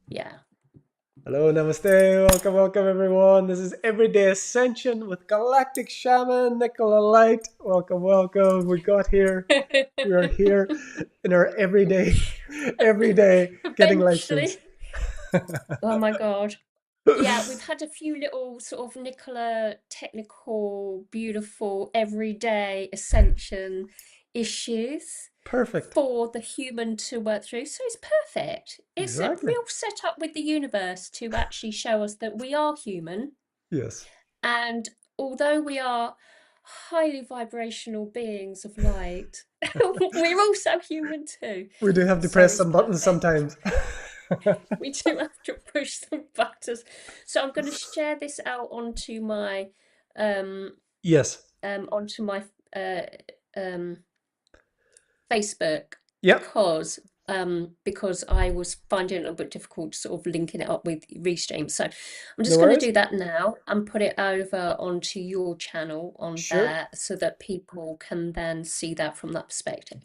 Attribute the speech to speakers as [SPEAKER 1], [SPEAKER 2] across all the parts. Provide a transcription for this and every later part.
[SPEAKER 1] Yeah.
[SPEAKER 2] Hello, namaste, welcome everyone. This is Everyday Ascension with Galactic Shaman Nicola Light. Welcome. We are here in our everyday getting license.
[SPEAKER 1] Eventually. Oh my God. Yeah, we've had a few little sort of Nicola technical, beautiful, everyday ascension issues
[SPEAKER 2] Perfect.
[SPEAKER 1] for the human to work through. So it's perfect. It's a
[SPEAKER 2] Exactly.
[SPEAKER 1] real setup with the universe to actually show us that we are human.
[SPEAKER 2] Yes.
[SPEAKER 1] And although we are highly vibrational beings of light, we're also human too.
[SPEAKER 2] We do have to
[SPEAKER 1] So
[SPEAKER 2] press
[SPEAKER 1] it's
[SPEAKER 2] some buttons
[SPEAKER 1] perfect.
[SPEAKER 2] sometimes.
[SPEAKER 1] We do have to push some buttons. So I'm going to share this out um
[SPEAKER 2] Yes.
[SPEAKER 1] onto my uh um Facebook
[SPEAKER 2] Yep.
[SPEAKER 1] because I was finding it a little bit difficult sort of linking it up with Restream. So I'm
[SPEAKER 2] No
[SPEAKER 1] just going to
[SPEAKER 2] worries.
[SPEAKER 1] do that now and put it over onto your channel on
[SPEAKER 2] Sure.
[SPEAKER 1] there so that people can then see that from that perspective.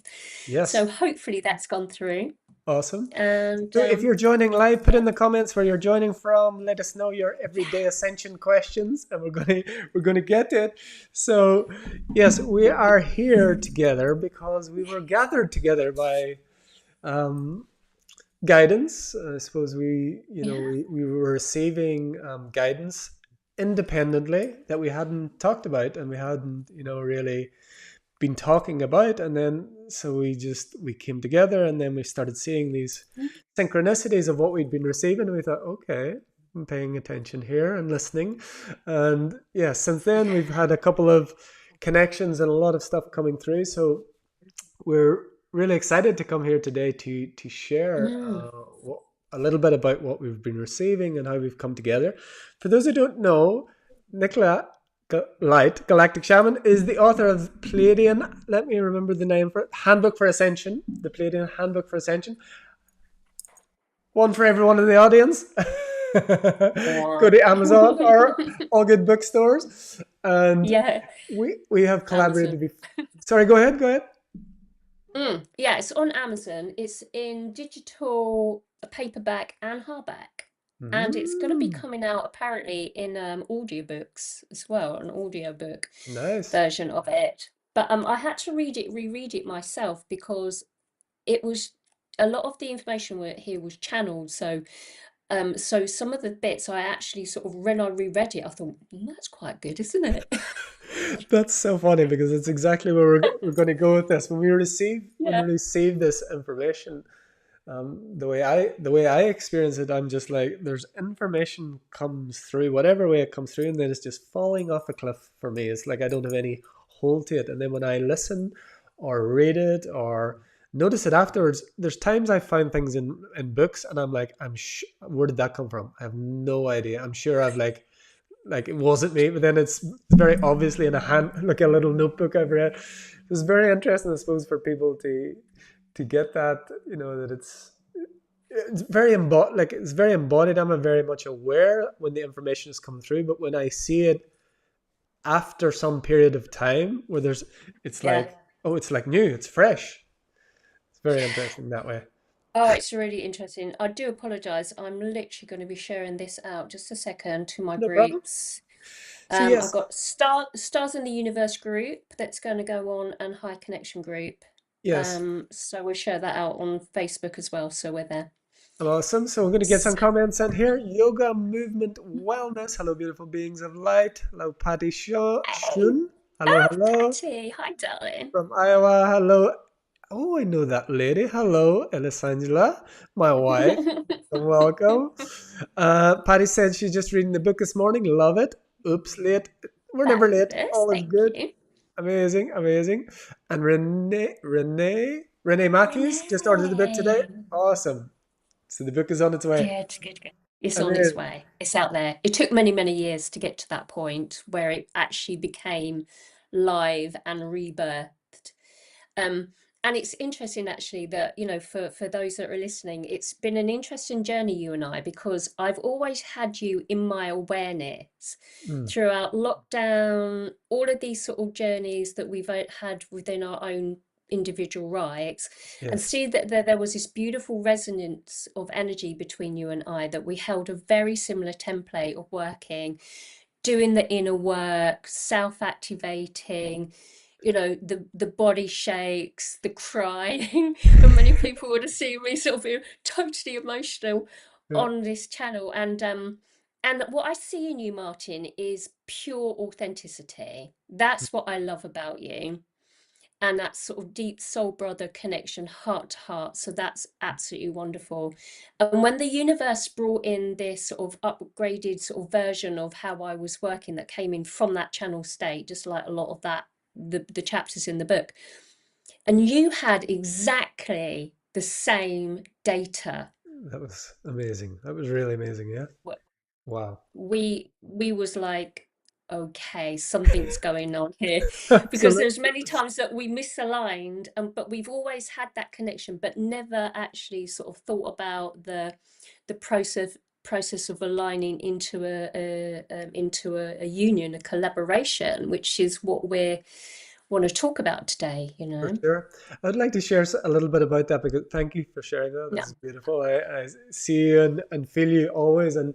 [SPEAKER 1] So
[SPEAKER 2] Yes.
[SPEAKER 1] hopefully that's gone through.
[SPEAKER 2] Awesome.
[SPEAKER 1] And
[SPEAKER 2] So if you're joining live, put
[SPEAKER 1] yeah.
[SPEAKER 2] in the comments where you're joining from. Let us know your everyday ascension questions, and we're gonna get it. So, yes, we are here together because we were gathered together by um, guidance. I suppose
[SPEAKER 1] Yeah.
[SPEAKER 2] we were receiving guidance independently that we hadn't talked about and we hadn't really been talking about, and then so we came together and then we started seeing these synchronicities of what we'd been receiving, and we thought, okay, I'm paying attention here and listening. And yeah, since then we've had a couple of connections and a lot of stuff coming through, so we're really excited to come here today to share
[SPEAKER 1] Mm.
[SPEAKER 2] a little bit about what we've been receiving and how we've come together. For those who don't know, Nicola Light, Galactic Shaman, is the author of Pleiadian. Let me remember the name for it. Handbook for Ascension. The Pleiadian Handbook for Ascension. One for everyone in the audience. Go to Amazon or all good bookstores, and
[SPEAKER 1] Yeah,
[SPEAKER 2] we have
[SPEAKER 1] Amazon.
[SPEAKER 2] collaborated. Sorry, go ahead. Go ahead.
[SPEAKER 1] Yeah, it's on Amazon. It's in digital, paperback, and hardback. And it's going to be
[SPEAKER 2] Mm,
[SPEAKER 1] coming out apparently in audiobooks as well, an audiobook
[SPEAKER 2] nice.
[SPEAKER 1] version of it. But I had to reread it myself because it was a lot of the information here was channeled. So some of the bits I actually sort of when I reread it, I thought, that's quite good, isn't it?
[SPEAKER 2] That's so funny because it's exactly where we're going to go with this. When
[SPEAKER 1] Yeah.
[SPEAKER 2] we receive this information, the way I experience it, I'm just like, there's information comes through whatever way it comes through, and then it's just falling off a cliff for me. It's like I don't have any hold to it. And then when I listen or read it or notice it afterwards, there's times I find things in books and I'm like, where did that come from? I have no idea. I'm sure I've like it wasn't me, but then it's very obviously in a hand, like a little notebook I've read. It's very interesting, I suppose, for people to get that, that it's very embodied. Like it's very embodied. I'm very much aware when the information has come through, but when I see it after some period of time, where it's
[SPEAKER 1] Yeah.
[SPEAKER 2] like, oh, it's like new, it's fresh. It's very interesting that way.
[SPEAKER 1] Oh, it's really interesting. I do apologize. I'm literally going to be sharing this out just a second to my
[SPEAKER 2] No problem.
[SPEAKER 1] groups.
[SPEAKER 2] So
[SPEAKER 1] I've
[SPEAKER 2] yes,
[SPEAKER 1] got Stars in the Universe group that's going to go on and High Connection group.
[SPEAKER 2] yes.
[SPEAKER 1] So we'll share that out on Facebook as well. So we're there.
[SPEAKER 2] Awesome. So we're going to get some
[SPEAKER 1] So,
[SPEAKER 2] comments in here. Yoga, movement, wellness. Hello, beautiful beings of light. Hello, Patty
[SPEAKER 1] hey,
[SPEAKER 2] Shun. Hello,
[SPEAKER 1] oh,
[SPEAKER 2] hello.
[SPEAKER 1] Patty. Hi, darling.
[SPEAKER 2] From Iowa. Hello. Oh, I know that lady. Hello, Elisangela, my wife. Welcome. Patty said she's just reading the book this morning. Love it. Oops, late. We're never late.
[SPEAKER 1] Fabulous.
[SPEAKER 2] All is
[SPEAKER 1] Thank
[SPEAKER 2] good.
[SPEAKER 1] you.
[SPEAKER 2] Amazing, amazing. And Renee Matthews just ordered the book today.
[SPEAKER 1] Renee.
[SPEAKER 2] Awesome. So the book is on its way.
[SPEAKER 1] Good, good, good. It's on its
[SPEAKER 2] Amazing.
[SPEAKER 1] way. It's out there. It took many, many years to get to that point where it actually became live and rebirthed. Um, and it's interesting actually that, for those that are listening, it's been an interesting journey, you and I, because I've always had you in my awareness
[SPEAKER 2] Mm,
[SPEAKER 1] throughout lockdown, all of these sort of journeys that we've had within our own individual rights, and
[SPEAKER 2] Yes.
[SPEAKER 1] see that there was this beautiful resonance of energy between you and I, that we held a very similar template of working, doing the inner work, self-activating, the body shakes, the crying, and many people would have seen me sort of be totally emotional
[SPEAKER 2] Yeah.
[SPEAKER 1] on this channel. And what I see in you, Martin, is pure authenticity. That's what I love about you. And that sort of deep soul brother connection, heart to heart. So that's absolutely wonderful. And when the universe brought in this sort of upgraded sort of version of how I was working that came in from that channel state, just like a lot of that, the chapters in the book, and you had exactly the same data.
[SPEAKER 2] That was amazing. That was really amazing. Yeah. Wow.
[SPEAKER 1] We was like, okay, something's going on here, because
[SPEAKER 2] Absolutely.
[SPEAKER 1] there's many times that we misaligned, and but we've always had that connection, but never actually sort of thought about the process of aligning into a union, a collaboration, which is what we want to talk about today,
[SPEAKER 2] For sure. I'd like to share a little bit about that because thank you for sharing that.
[SPEAKER 1] Yeah.
[SPEAKER 2] This is beautiful. I see you and feel you always. And,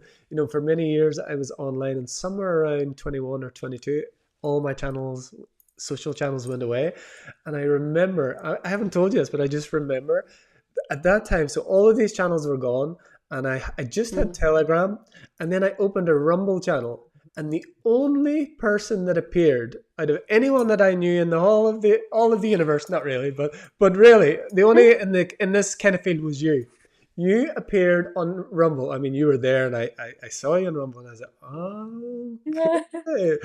[SPEAKER 2] for many years I was online, and somewhere around 21 or 22, all my channels, social channels went away. And I remember, I haven't told you this, but I just remember at that time, so all of these channels were gone, and I just had
[SPEAKER 1] Mm.
[SPEAKER 2] Telegram, and then I opened a Rumble channel, and the only person that appeared out of anyone that I knew in the all of the universe, not really, but really, the only in this kind of field was you. You appeared on Rumble. I mean, you were there, and I saw you on Rumble, and I was like, oh, okay.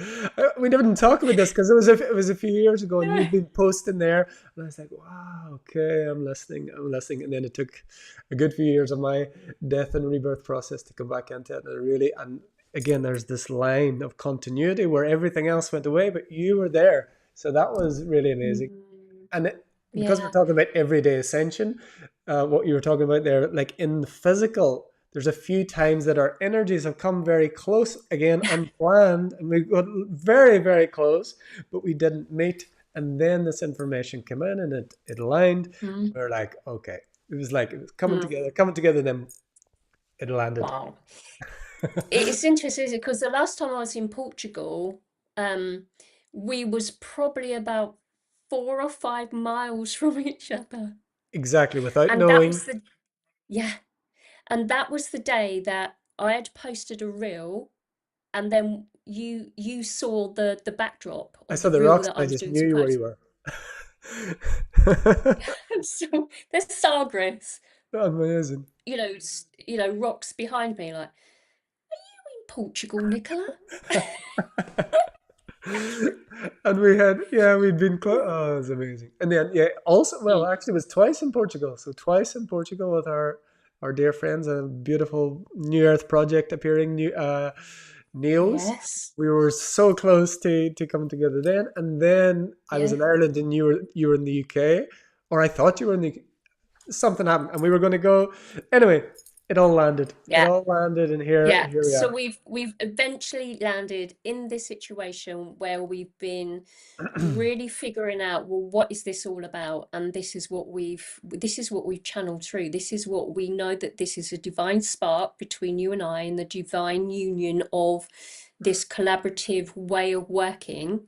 [SPEAKER 2] We didn't talk about this because it was a few years ago, and you'd been posting there, and I was like, wow, okay, I'm listening, and then it took a good few years of my death and rebirth process to come back into it, and again, there's this line of continuity where everything else went away, but you were there, so that was really amazing.
[SPEAKER 1] Mm.
[SPEAKER 2] And because we're
[SPEAKER 1] Yeah.
[SPEAKER 2] talking about everyday ascension, what you were talking about there, like in the physical, there's a few times that our energies have come very close, again, unplanned, and we got very, very close, but we didn't meet. And then this information came in, and it aligned.
[SPEAKER 1] Mm.
[SPEAKER 2] We're like, okay. It was
[SPEAKER 1] Mm.
[SPEAKER 2] coming together, then it landed.
[SPEAKER 1] Wow. It's interesting, isn't it? Because the last time I was in Portugal, um, we was probably about 4 or 5 miles from each other.
[SPEAKER 2] Exactly, without
[SPEAKER 1] And that
[SPEAKER 2] knowing.
[SPEAKER 1] was the, yeah, and that was the day that I had posted a reel, and then you saw the backdrop
[SPEAKER 2] I
[SPEAKER 1] of
[SPEAKER 2] saw
[SPEAKER 1] the
[SPEAKER 2] the
[SPEAKER 1] reel
[SPEAKER 2] rocks,
[SPEAKER 1] that I
[SPEAKER 2] and I
[SPEAKER 1] was
[SPEAKER 2] just
[SPEAKER 1] doing some
[SPEAKER 2] knew where
[SPEAKER 1] posts.
[SPEAKER 2] you were.
[SPEAKER 1] So there's Sagres,
[SPEAKER 2] Amazing.
[SPEAKER 1] rocks behind me, like, in Portugal, Nicola.
[SPEAKER 2] And we'd been close. Oh, it was amazing. And then, yeah, also, well,
[SPEAKER 1] Mm.
[SPEAKER 2] actually, it was twice in Portugal. So twice in Portugal with our dear friends, a beautiful New Earth project appearing, Neos.
[SPEAKER 1] Yes.
[SPEAKER 2] We were so close to coming together then. And then I was
[SPEAKER 1] Yeah.
[SPEAKER 2] in Ireland, and you were in the UK, or I thought you were in the something happened, and we were going to go. Anyway, it all landed. It
[SPEAKER 1] Yeah.
[SPEAKER 2] all landed, and here
[SPEAKER 1] Yeah,
[SPEAKER 2] here we
[SPEAKER 1] so
[SPEAKER 2] are.
[SPEAKER 1] we've eventually landed in this situation where we've been really figuring out, well, what is this all about? And this is what we've channeled through. This is what we know, that this is a divine spark between you and I, and the divine union of this collaborative way of working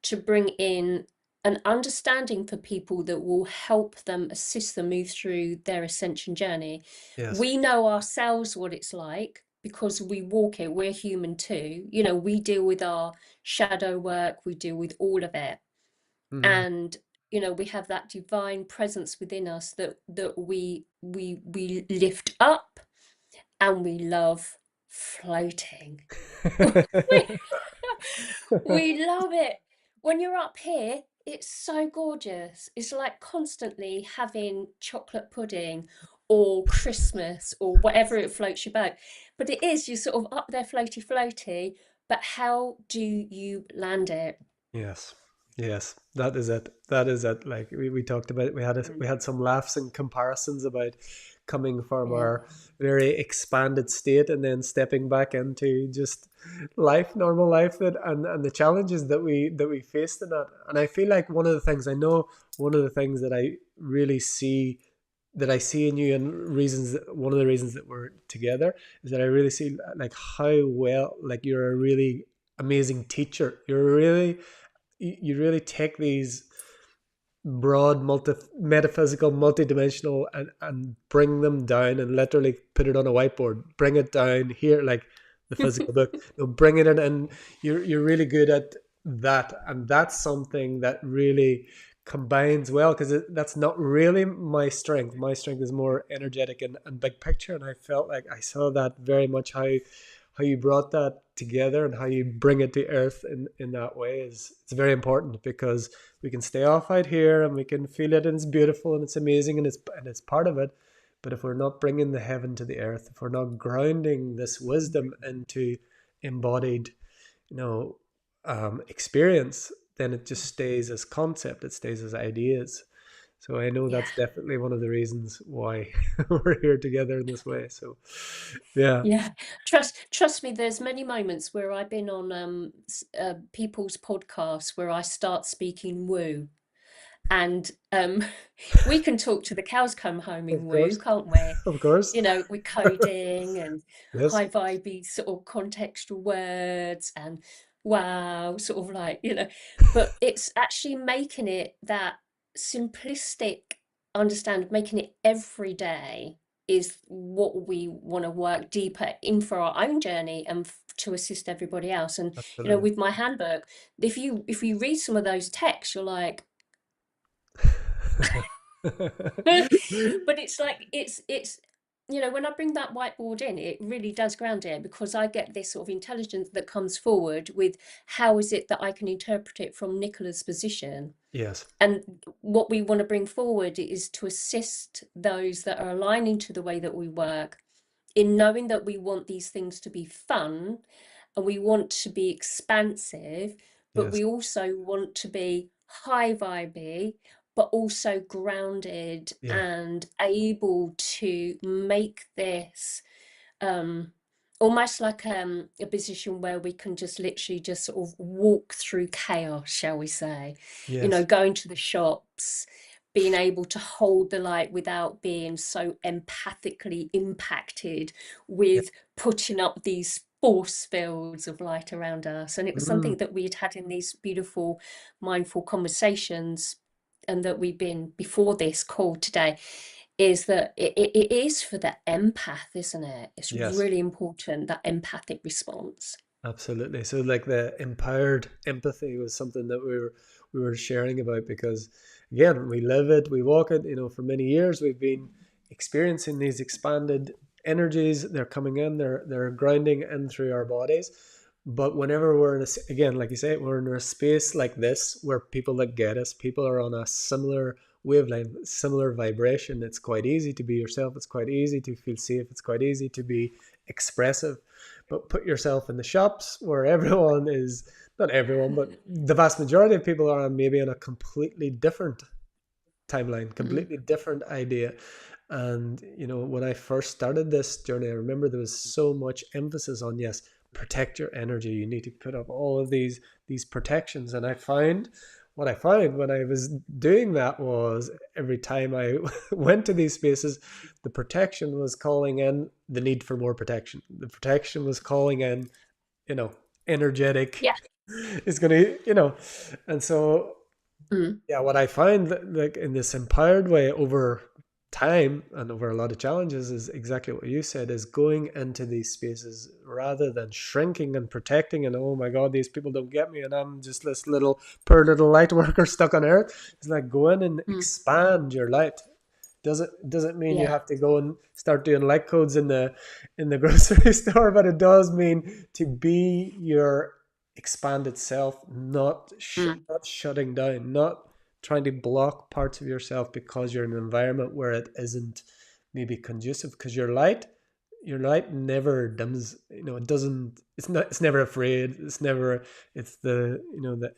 [SPEAKER 1] to bring in an understanding for people that will help them, assist them move through their ascension journey.
[SPEAKER 2] Yes.
[SPEAKER 1] We know ourselves what it's like because we walk it. We're human too. We deal with our shadow work, we deal with all of it.
[SPEAKER 2] Hmm.
[SPEAKER 1] And we have that divine presence within us that we lift up, and we love floating. we, we love it. When you're up here, it's so gorgeous. It's like constantly having chocolate pudding or Christmas or whatever it floats your boat. But it is, you're sort of up there floaty, floaty. But how do you land it?
[SPEAKER 2] Yes. Yes. That is it. That is it. Like we talked about it. We had
[SPEAKER 1] Mm.
[SPEAKER 2] we had some laughs and comparisons about coming from
[SPEAKER 1] Yeah.
[SPEAKER 2] our very expanded state and then stepping back into just life, normal life, and the challenges that we faced in that. And I feel like one of the things that I really see that I see in you, and one of the reasons that we're together is that I really see like how well, like you're a really amazing teacher. You really take these broad, metaphysical, multidimensional, and bring them down and literally put it on a whiteboard. Bring it down here, like the physical book. Bring it in, and you're really good at that, and that's something that really combines well because that's not really my strength. My strength is more energetic and big picture, and I felt like I saw that very much how you brought that together and how you bring it to earth in that way is it's very important because we can stay off out here and we can feel it and it's beautiful and it's amazing and it's part of it. But if we're not bringing the heaven to the earth, if we're not grounding this wisdom into embodied, you know, experience, then it just stays as concept. It stays as ideas. So I know
[SPEAKER 1] Yeah.
[SPEAKER 2] that's definitely one of the reasons why we're here together in this way. So, yeah,
[SPEAKER 1] Yeah. Trust me, there's many moments where I've been on people's podcasts where I start speaking woo. And we can talk to the cows come home
[SPEAKER 2] of
[SPEAKER 1] in woo,
[SPEAKER 2] course,
[SPEAKER 1] can't we?
[SPEAKER 2] of course,
[SPEAKER 1] You know, with coding and
[SPEAKER 2] yes,
[SPEAKER 1] high vibey sort of contextual words and wow, sort of like, but it's actually making it that simplistic understand, making it every day is what we want to work deeper in for our own journey and to assist everybody else. And
[SPEAKER 2] absolutely.
[SPEAKER 1] with my handbook, if you read some of those texts, you're like, but it's like it's when I bring that whiteboard in, it really does ground it because I get this sort of intelligence that comes forward with how is it that I can interpret it from Nicola's position.
[SPEAKER 2] Yes,
[SPEAKER 1] And what we want to bring forward is to assist those that are aligning to the way that we work in knowing that we want these things to be fun and we want to be expansive, but
[SPEAKER 2] yes,
[SPEAKER 1] we also want to be high vibey, but also grounded
[SPEAKER 2] yeah,
[SPEAKER 1] and able to make this um almost like a position where we can just literally just sort of walk through chaos, shall we say,
[SPEAKER 2] yes,
[SPEAKER 1] going to the shops, being able to hold the light without being so empathically impacted
[SPEAKER 2] yeah.
[SPEAKER 1] with putting up these force fields of light around us. And it was
[SPEAKER 2] Mm,
[SPEAKER 1] something that we had had in these beautiful mindful conversations and that we've been before this call today, is that it is for the empath, isn't it? It's
[SPEAKER 2] yes.
[SPEAKER 1] really important, that empathic response.
[SPEAKER 2] Absolutely. So like the empowered empathy was something that we were sharing about because again, we live it, we walk it, for many years we've been experiencing these expanded energies. They're coming in, they're grinding in through our bodies. But whenever we're in again, like you say, we're in a space like this where people that get us, people are on a similar wavelength, similar vibration. It's quite easy to be yourself. It's quite easy to feel safe. It's quite easy to be expressive, but put yourself in the shops where everyone is, not everyone, but the vast majority of people are maybe on a completely different timeline,
[SPEAKER 1] Mm.
[SPEAKER 2] completely different idea. And when I first started this journey, I remember there was so much emphasis on, yes, protect your energy. You need to put up all of these protections. And what I found when I was doing that was every time I went to these spaces, the protection was calling in the need for more protection. The protection was calling in, you know, energetic
[SPEAKER 1] Yeah.
[SPEAKER 2] is gonna. And so
[SPEAKER 1] Mm.
[SPEAKER 2] yeah, what I find like in this empowered way over time and over a lot of challenges is exactly what you said, is going into these spaces rather than shrinking and protecting and oh my god, these people don't get me and I'm just this little poor little light worker stuck on earth. It's like go in and
[SPEAKER 1] Mm.
[SPEAKER 2] expand your light. Doesn't mean you
[SPEAKER 1] Yeah.
[SPEAKER 2] have to go and start doing light codes in the grocery store, but it does mean to be your expanded self,
[SPEAKER 1] Mm.
[SPEAKER 2] not shutting down, not trying to block parts of yourself because you're in an environment where it isn't maybe conducive. Because your light never dims. It doesn't. It's not. It's never afraid. It's the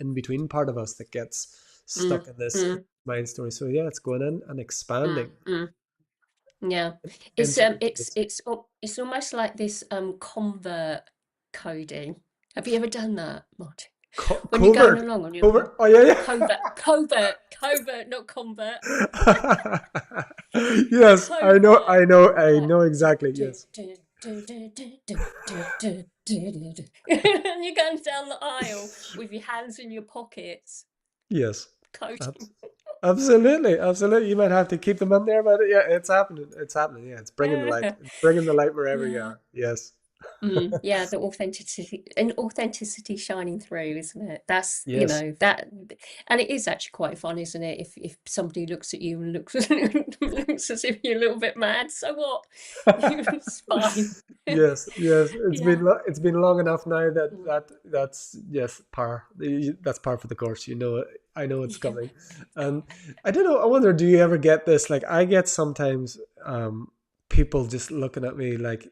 [SPEAKER 2] in between part of us that gets
[SPEAKER 1] Mm.
[SPEAKER 2] stuck in this
[SPEAKER 1] Mm.
[SPEAKER 2] mind story. So yeah, it's going in and
[SPEAKER 1] Mm.
[SPEAKER 2] expanding.
[SPEAKER 1] Mm. Yeah. It's
[SPEAKER 2] in
[SPEAKER 1] um
[SPEAKER 2] certain
[SPEAKER 1] it's
[SPEAKER 2] states.
[SPEAKER 1] it's al- it's almost like this convert coding. Have you ever done that, Martin? When you're going
[SPEAKER 2] Covert,
[SPEAKER 1] along on your
[SPEAKER 2] covert. Oh yeah,
[SPEAKER 1] covert, not convert.
[SPEAKER 2] yeah. Yes,
[SPEAKER 1] Covert.
[SPEAKER 2] I
[SPEAKER 1] Like
[SPEAKER 2] know exactly.
[SPEAKER 1] do,
[SPEAKER 2] Yes,
[SPEAKER 1] do, do, do, do, do, do, do, do, do, do. And you're going down the aisle with your hands in your pockets,
[SPEAKER 2] yes.
[SPEAKER 1] coding.
[SPEAKER 2] Absolutely, absolutely. You might have to keep them in there, but yeah, it's happening. It's happening. Yeah, it's bringing the light. It's bringing the light wherever you
[SPEAKER 1] Yeah.
[SPEAKER 2] are. Yes,
[SPEAKER 1] Yeah, the authenticity shining through, isn't it? That's,
[SPEAKER 2] yes.
[SPEAKER 1] that, and it is actually quite fun, isn't it? If somebody looks at you and looks looks as if you're a little bit mad, so what? It's fine.
[SPEAKER 2] Yes, yes.
[SPEAKER 1] Yeah.
[SPEAKER 2] It's been long enough now that
[SPEAKER 1] Mm.
[SPEAKER 2] that's yes par. That's par for the course. You know, I know it's
[SPEAKER 1] Yeah.
[SPEAKER 2] coming, and I don't know. I wonder, do you ever get this? Like I get sometimes, people just looking at me like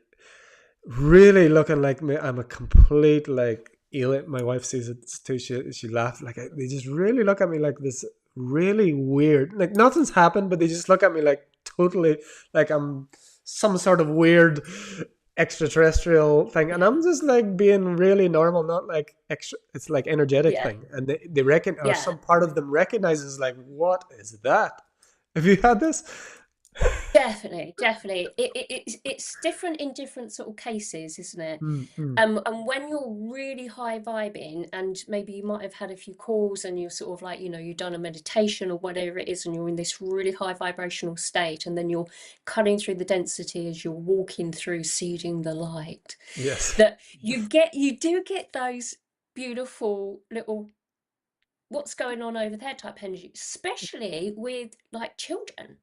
[SPEAKER 2] really looking like me. I'm a complete like alien. My wife sees it too. She laughed like they just really look at me like this really weird. Like nothing's happened, but they just look at me like totally like I'm some sort of weird extraterrestrial thing, and
[SPEAKER 1] Yeah.
[SPEAKER 2] I'm just like being really normal, not like extra. It's like energetic
[SPEAKER 1] Yeah.
[SPEAKER 2] thing, and they reckon, or
[SPEAKER 1] Yeah.
[SPEAKER 2] some part of them recognizes like, what is that? Have you had this?
[SPEAKER 1] Definitely, definitely. It's different in different sort of cases, isn't it?
[SPEAKER 2] Mm, mm.
[SPEAKER 1] And when you're really high vibing, and maybe you might have had a few calls, and you're sort of like, you've done a meditation or whatever it is, and you're in this really high vibrational state, and then you're cutting through the density as you're walking through, seeding the light.
[SPEAKER 2] Yes,
[SPEAKER 1] That you do get those beautiful little what's going on over there type energy, especially with like children.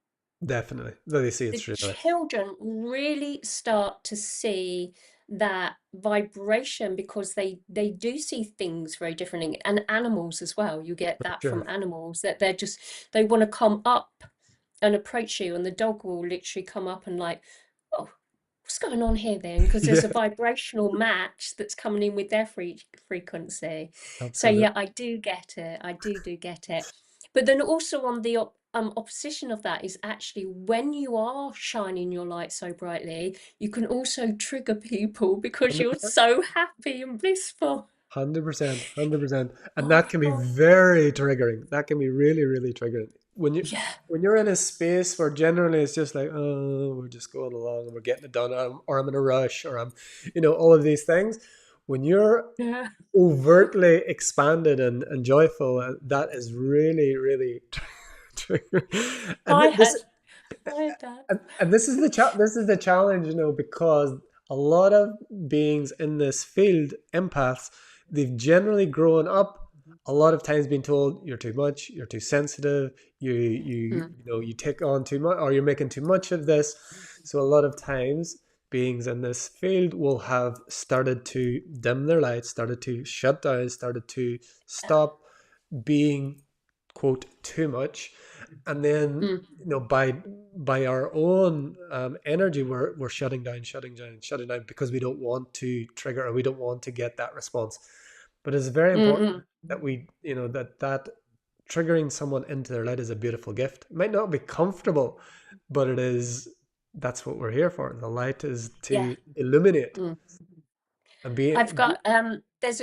[SPEAKER 2] definitely. They see it
[SPEAKER 1] The
[SPEAKER 2] straight away.
[SPEAKER 1] children really start to see that vibration, because they do see things very differently, and animals as well. You get that from
[SPEAKER 2] Sure.
[SPEAKER 1] animals, that they want to come up and approach you, and the dog will literally come up and like, oh, what's going on here then? Because there's a
[SPEAKER 2] Yeah,
[SPEAKER 1] vibrational match that's coming in with their frequency. So
[SPEAKER 2] absolutely.
[SPEAKER 1] yeah, I do get it. I do get it. But then also on the opposition of that is actually when you are shining your light so brightly, you can also trigger people because you're
[SPEAKER 2] 100%.
[SPEAKER 1] so happy and blissful.
[SPEAKER 2] 100%. 100%. And that can be
[SPEAKER 1] Oh,
[SPEAKER 2] very triggering. That can be really, really triggering.
[SPEAKER 1] yeah,
[SPEAKER 2] When you're in a space where generally it's just like, oh, we're just going along and we're getting it done, or I'm in a rush, or I'm, all of these things. When you're
[SPEAKER 1] yeah.
[SPEAKER 2] overtly expanded and joyful, that is really, really triggering. And
[SPEAKER 1] I
[SPEAKER 2] this
[SPEAKER 1] had, I had that.
[SPEAKER 2] and this is the challenge, because a lot of beings in this field, empaths, they've generally grown up a lot of times being told you're too much, you're too sensitive,
[SPEAKER 1] Mm,
[SPEAKER 2] you take on too much, or you're making too much of this. So a lot of times beings in this field will have started to dim their lights, started to shut down, started to
[SPEAKER 1] yeah.
[SPEAKER 2] stop being, quote, too much, and then,
[SPEAKER 1] Mm,
[SPEAKER 2] by our own, energy, we're shutting down, shutting down, because we don't want to trigger, or we don't want to get that response. But it's very
[SPEAKER 1] mm,
[SPEAKER 2] important
[SPEAKER 1] mm.
[SPEAKER 2] that we, that triggering someone into their light is a beautiful gift. It might not be comfortable, but it is. That's what we're here for. The light is
[SPEAKER 1] Yeah.
[SPEAKER 2] to illuminate
[SPEAKER 1] Mm.
[SPEAKER 2] and
[SPEAKER 1] I've got there's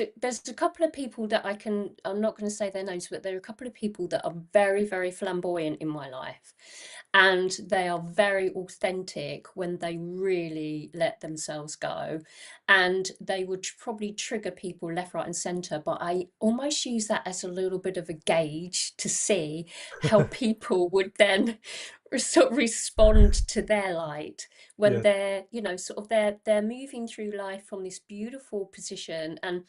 [SPEAKER 1] a couple of people that I'm not going to say their names, but there are a couple of people that are very, very flamboyant in my life, and they are very authentic when they really let themselves go, and they would probably trigger people left, right, and center. But I almost use that as a little bit of a gauge to see how people would then sort of respond to their light when
[SPEAKER 2] yeah,
[SPEAKER 1] they're, sort of they're moving through life from this beautiful position. And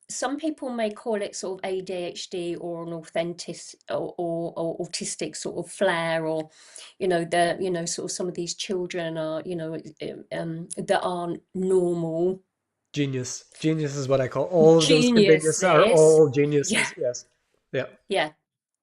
[SPEAKER 1] some people may call it sort of ADHD, or an authentic, or autistic sort of flair, or sort of some of these children are, that aren't normal
[SPEAKER 2] genius is what I call all of those contagious are
[SPEAKER 1] geniuses.
[SPEAKER 2] all
[SPEAKER 1] Yeah.
[SPEAKER 2] geniuses. Yes, yeah,
[SPEAKER 1] Yeah.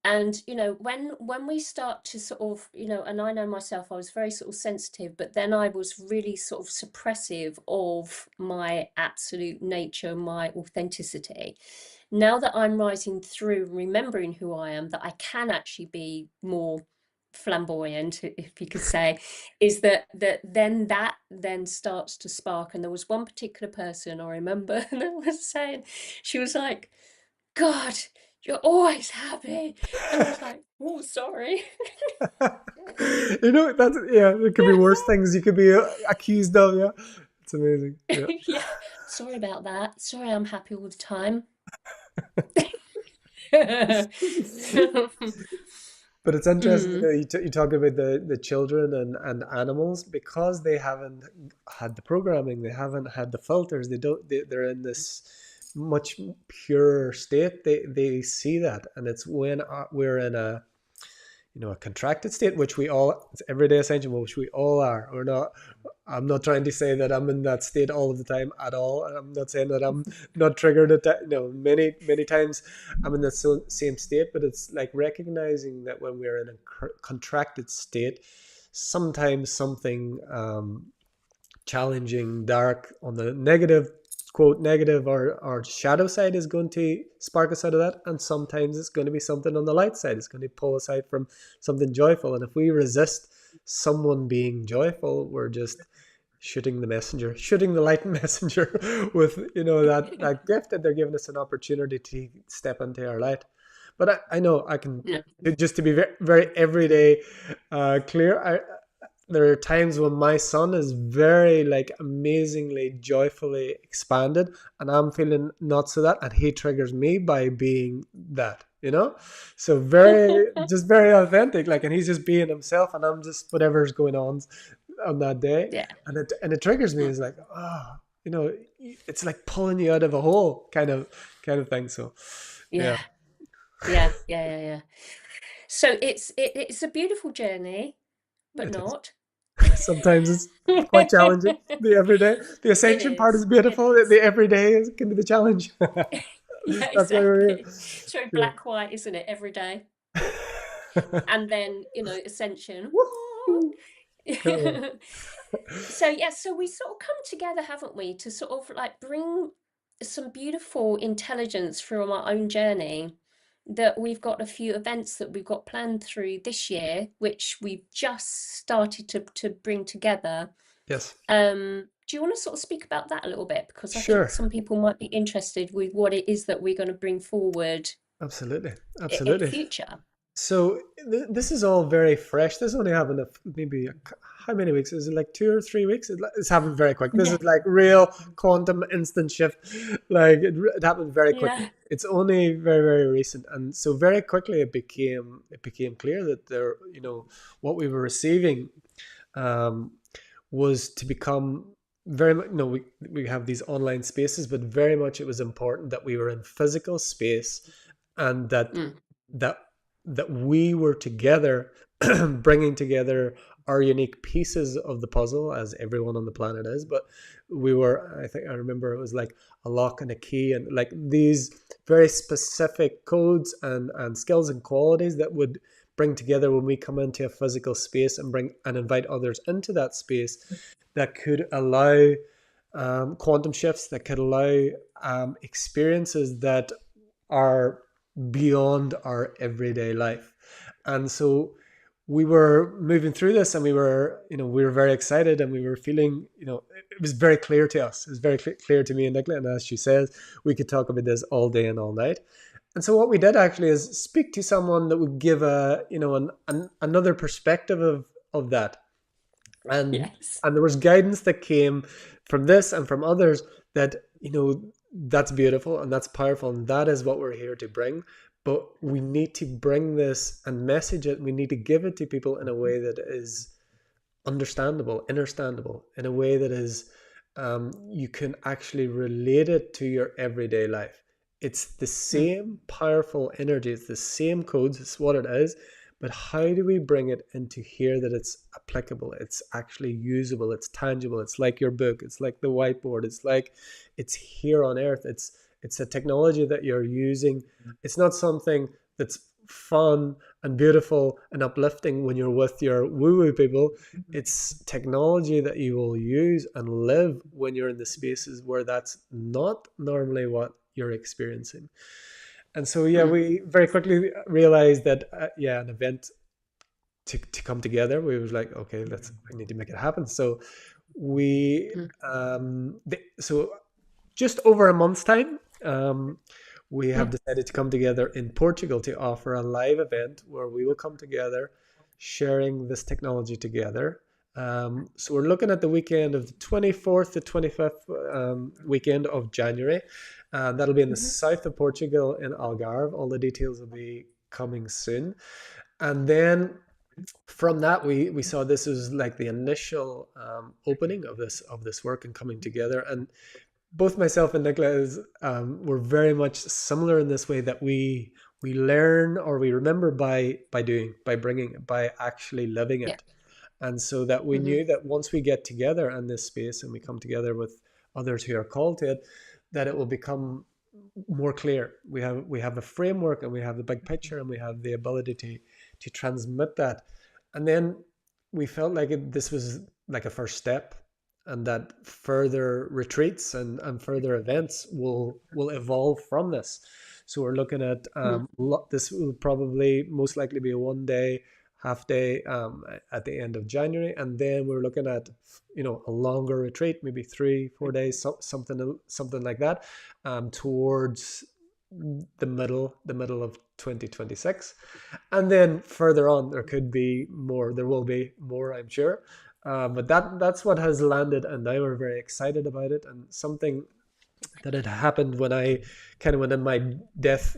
[SPEAKER 1] And when we start to sort of, and I know myself, I was very sort of sensitive, but then I was really sort of suppressive of my absolute nature, my authenticity. Now that I'm rising through, remembering who I am, that I can actually be more flamboyant, if you could say, is that then starts to spark. And there was one particular person I remember that was saying, she was like, God, you're always happy. And I was like, oh, sorry.
[SPEAKER 2] You know, that's, yeah, there could be worse things you could be accused of. Yeah, it's amazing. Yeah.
[SPEAKER 1] Yeah, sorry about that. Sorry, I'm happy all the time.
[SPEAKER 2] But it's interesting, you
[SPEAKER 1] Mm,
[SPEAKER 2] know, you talk about the children and animals because they haven't had the programming, they haven't had the filters, they're in this much purer state. They see that, and it's when we're in a, you know, a contracted state, which we all, it's everyday Ascension, which we all are. We're not, I'm not trying to say that I'm in that state all of the time at all. I'm not saying that I'm not triggered at that. You know, many times I'm in the same state, but it's like recognizing that when we're in a contracted state, sometimes something challenging, dark on the negative, quote, negative or shadow side is going to spark us out of that. And sometimes it's going to be something on the light side. It's going to pull us out from something joyful. And if we resist someone being joyful, we're just shooting the messenger, shooting the light messenger with, you know, that gift that they're giving us an opportunity to step into our light. But I know I can,
[SPEAKER 1] no.
[SPEAKER 2] just to be very, very everyday clear, there are times when my son is very like amazingly joyfully expanded, and I'm feeling not so that, and he triggers me by being that, you know. So very, just very authentic, like, and he's just being himself, and I'm just whatever's going on that day,
[SPEAKER 1] Yeah.
[SPEAKER 2] and it triggers me. It's like, oh, you know, it's like pulling you out of a hole, kind of thing. So
[SPEAKER 1] Yeah.
[SPEAKER 2] yeah.
[SPEAKER 1] Yeah. Yeah. Yeah. Yeah. So it's a beautiful journey, but
[SPEAKER 2] It is.
[SPEAKER 1] not.
[SPEAKER 2] Sometimes it's quite challenging. The everyday, the
[SPEAKER 1] It
[SPEAKER 2] ascension part is
[SPEAKER 1] is. It
[SPEAKER 2] beautiful.
[SPEAKER 1] is.
[SPEAKER 2] The everyday can be the challenge.
[SPEAKER 1] Yeah,
[SPEAKER 2] That's why we're
[SPEAKER 1] exactly. It's very
[SPEAKER 2] here.
[SPEAKER 1] black white, isn't it? Every day.
[SPEAKER 2] Yeah.
[SPEAKER 1] And then, Ascension.
[SPEAKER 2] Woohoo! Cool.
[SPEAKER 1] So yeah, so we sort of come together, haven't we, to sort of like bring some beautiful intelligence from our own journey. That we've got a few events that we've got planned through this year, which we've just started to bring together.
[SPEAKER 2] Yes.
[SPEAKER 1] Do you want to sort of speak about that a little bit? Because I think
[SPEAKER 2] Sure.
[SPEAKER 1] some people might be interested with what it is that we're going to bring forward
[SPEAKER 2] Absolutely.
[SPEAKER 1] in the
[SPEAKER 2] Absolutely.
[SPEAKER 1] future.
[SPEAKER 2] So this is all very fresh. This only happened maybe how many weeks? Is it like 2 or 3 weeks? It's happened very quick. This
[SPEAKER 1] Yeah,
[SPEAKER 2] is like real quantum instant shift. Like it happened very quickly.
[SPEAKER 1] yeah.
[SPEAKER 2] It's only very very recent, and so very quickly it became clear that there, you know, what we were receiving um, was to become very much. No, we have these online spaces, but very much it was important that we were in physical space, and
[SPEAKER 1] Mm,
[SPEAKER 2] that that we were together, bringing together our unique pieces of the puzzle, as everyone on the planet is. But we were, I think I remember it was like a lock and a key, and like these very specific codes and skills and qualities that would bring together when we come into a physical space and bring and invite others into that space, that could allow quantum shifts, that could allow experiences that are beyond our everyday life. And so we were moving through this, and we were very excited, and we were feeling, it was very clear to us. It was very clear to me and Nicola. And as she says, we could talk about this all day and all night. And so what we did actually is speak to someone that would give another perspective of that. and
[SPEAKER 1] yes.
[SPEAKER 2] and there was guidance that came from this and from others, that that's beautiful and that's powerful, and that is what we're here to bring. But we need to bring this and message it. We need to give it to people in a way that is understandable, understandable, in a way that is, you can actually relate it to your everyday life. It's the
[SPEAKER 1] Mm,
[SPEAKER 2] same powerful energy, it's the same codes, it's what it is. But how do we bring it into here that it's applicable, it's actually usable, it's tangible, it's like your book, it's like the whiteboard, it's like it's here on earth, it's a technology that you're using. It's not something that's fun and beautiful and uplifting when you're with your woo-woo people. It's technology that you will use and live when you're in the spaces where that's not normally what you're experiencing. And so, yeah,
[SPEAKER 1] mm,
[SPEAKER 2] we very quickly realized that, yeah, an event to come together. We was like, okay, we need to make it happen. So we
[SPEAKER 1] mm,
[SPEAKER 2] so just over a month's time, we have
[SPEAKER 1] mm,
[SPEAKER 2] decided to come together in Portugal to offer a live event where we will come together, sharing this technology together. So we're looking at the weekend of the 24th to 25th weekend of January. That'll be in the
[SPEAKER 1] mhm,
[SPEAKER 2] south of Portugal in Algarve. All the details will be coming soon. And then from that, we saw this was like the initial opening of this work and coming together. And both myself and Nicola were very much similar in this way that we learn or we remember by doing, by bringing it, by actually living
[SPEAKER 1] yeah.
[SPEAKER 2] it. And so that we
[SPEAKER 1] Mhm,
[SPEAKER 2] knew that once we get together in this space and we come together with others who are called to it, that it will become more clear. We have a framework and we have the big picture and we have the ability to transmit that. And then we felt like this was like a first step, and that further retreats and further events will evolve from this. So we're looking at
[SPEAKER 1] mm,
[SPEAKER 2] this will probably most likely be a 1 day, half day at the end of January, and then we're looking at a longer retreat, maybe 3 4 days, something like that, towards the middle of 2026. And then further on there could be more, there will be more, I'm sure. But that's what has landed, and now we're very excited about it. And something that had happened when I kind of went in my death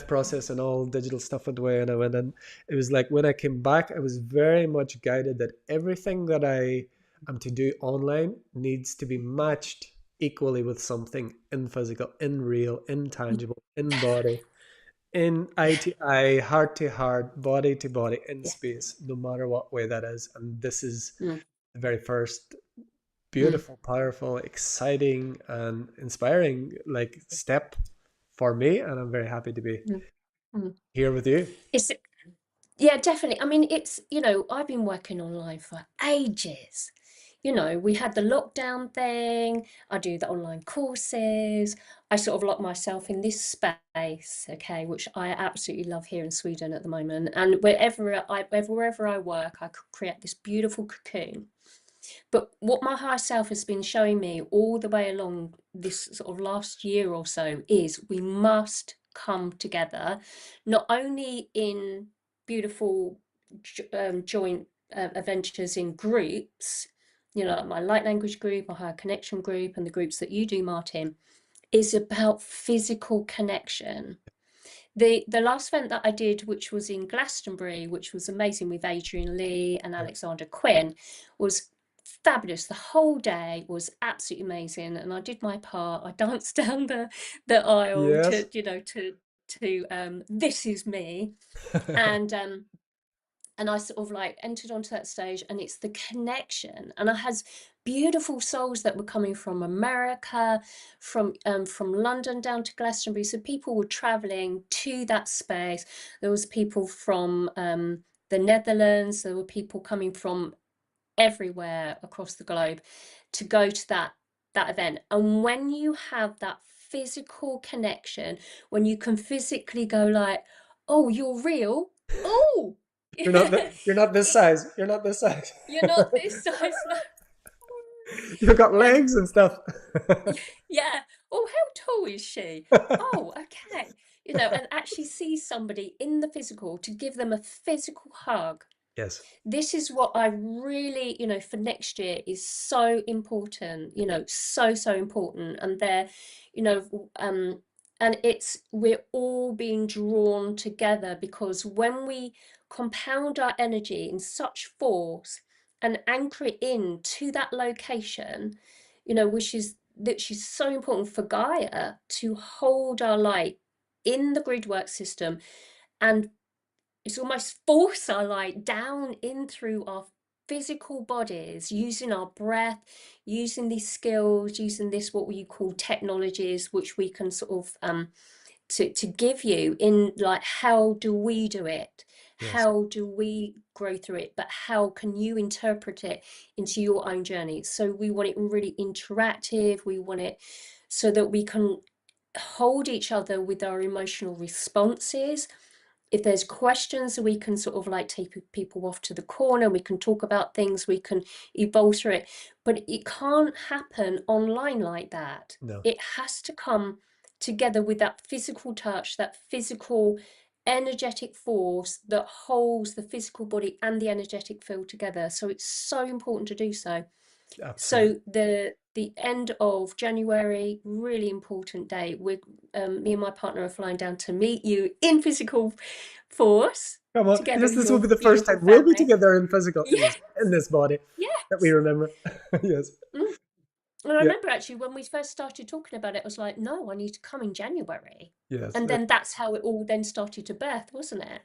[SPEAKER 2] process and all digital stuff went away, and I went in. It was like when I came back, I was very much guided that everything that I am to do online needs to be matched equally with something in physical, in real,
[SPEAKER 1] mm,
[SPEAKER 2] intangible, in body, in eye to eye, heart to heart, body to body, in
[SPEAKER 1] yeah.
[SPEAKER 2] space, no matter what way that is. And this is
[SPEAKER 1] Mm,
[SPEAKER 2] the very first
[SPEAKER 1] mm,
[SPEAKER 2] beautiful, powerful, exciting, and inspiring like step for me. And I'm very happy to be
[SPEAKER 1] mm, mm.
[SPEAKER 2] here with you.
[SPEAKER 1] It's Yeah, definitely. I mean, I've been working online for ages. We had the lockdown thing. I do the online courses. I sort of lock myself in this space, okay, which I absolutely love here in Sweden at the moment. And wherever I work, I could create this beautiful cocoon. But what my higher self has been showing me all the way along this sort of last year or so is we must come together, not only in beautiful joint adventures in groups, like my light language group, my higher connection group, and the groups that you do, Martin, is about physical connection. The last event that I did, which was in Glastonbury, which was amazing with Adrian Lee and
[SPEAKER 2] Yeah.
[SPEAKER 1] Alexander Quinn, was fabulous. The whole day was absolutely amazing, and I did my part. I danced down the aisle
[SPEAKER 2] Yes.
[SPEAKER 1] to This Is Me, and I sort of like entered onto that stage, and it's the connection. And I had beautiful souls that were coming from America, from London down to Glastonbury. So people were traveling to that space. There was people from the Netherlands. There were people coming from everywhere across the globe to go to that event. And when you have that physical connection, when you can physically go like, oh, you're real. Oh,
[SPEAKER 2] You're not this size. You're not this size.
[SPEAKER 1] you're not this size. No.
[SPEAKER 2] You've got
[SPEAKER 1] And
[SPEAKER 2] legs and stuff.
[SPEAKER 1] yeah, oh, how tall is she? Oh, okay. And actually see somebody in the physical, to give them a physical hug.
[SPEAKER 2] Yes.
[SPEAKER 1] This is what I really, for next year is so important, so important. And you know, and we're all being drawn together, because when we compound our energy in such force and anchor it in to that location, which is so important for Gaia to hold our light in the grid work system, and it's almost force our light down in through our physical bodies, using our breath, using these skills, using this what we call technologies, which we can sort of to give you in, like, how do we do it,
[SPEAKER 2] Yes.
[SPEAKER 1] how do we grow through it, but how can you interpret it into your own journey. So we want it really interactive. We want it so that we can hold each other with our emotional responses if there's questions, we can sort of like take people off to the corner, we can talk about things, we can evolve through it, but it can't happen online like that.
[SPEAKER 2] No,
[SPEAKER 1] It has to come together with that physical touch, that physical energetic force that holds the physical body and the energetic field together. So it's so important to do so.
[SPEAKER 2] absolutely.
[SPEAKER 1] So the end of January, really important day. We, me and my partner are flying down to meet you in physical force,
[SPEAKER 2] Come on,
[SPEAKER 1] together
[SPEAKER 2] yes,
[SPEAKER 1] with
[SPEAKER 2] this will
[SPEAKER 1] your
[SPEAKER 2] be the first
[SPEAKER 1] beautiful
[SPEAKER 2] time we'll be
[SPEAKER 1] family.
[SPEAKER 2] together in physical
[SPEAKER 1] Yes,
[SPEAKER 2] in this body that we
[SPEAKER 1] yes.
[SPEAKER 2] remember. Yes,
[SPEAKER 1] Mm. And I
[SPEAKER 2] yeah,
[SPEAKER 1] remember actually when we first started talking about it, I was like, no, I need to come in January.
[SPEAKER 2] yes.
[SPEAKER 1] And then that's how it all then started to birth, wasn't it?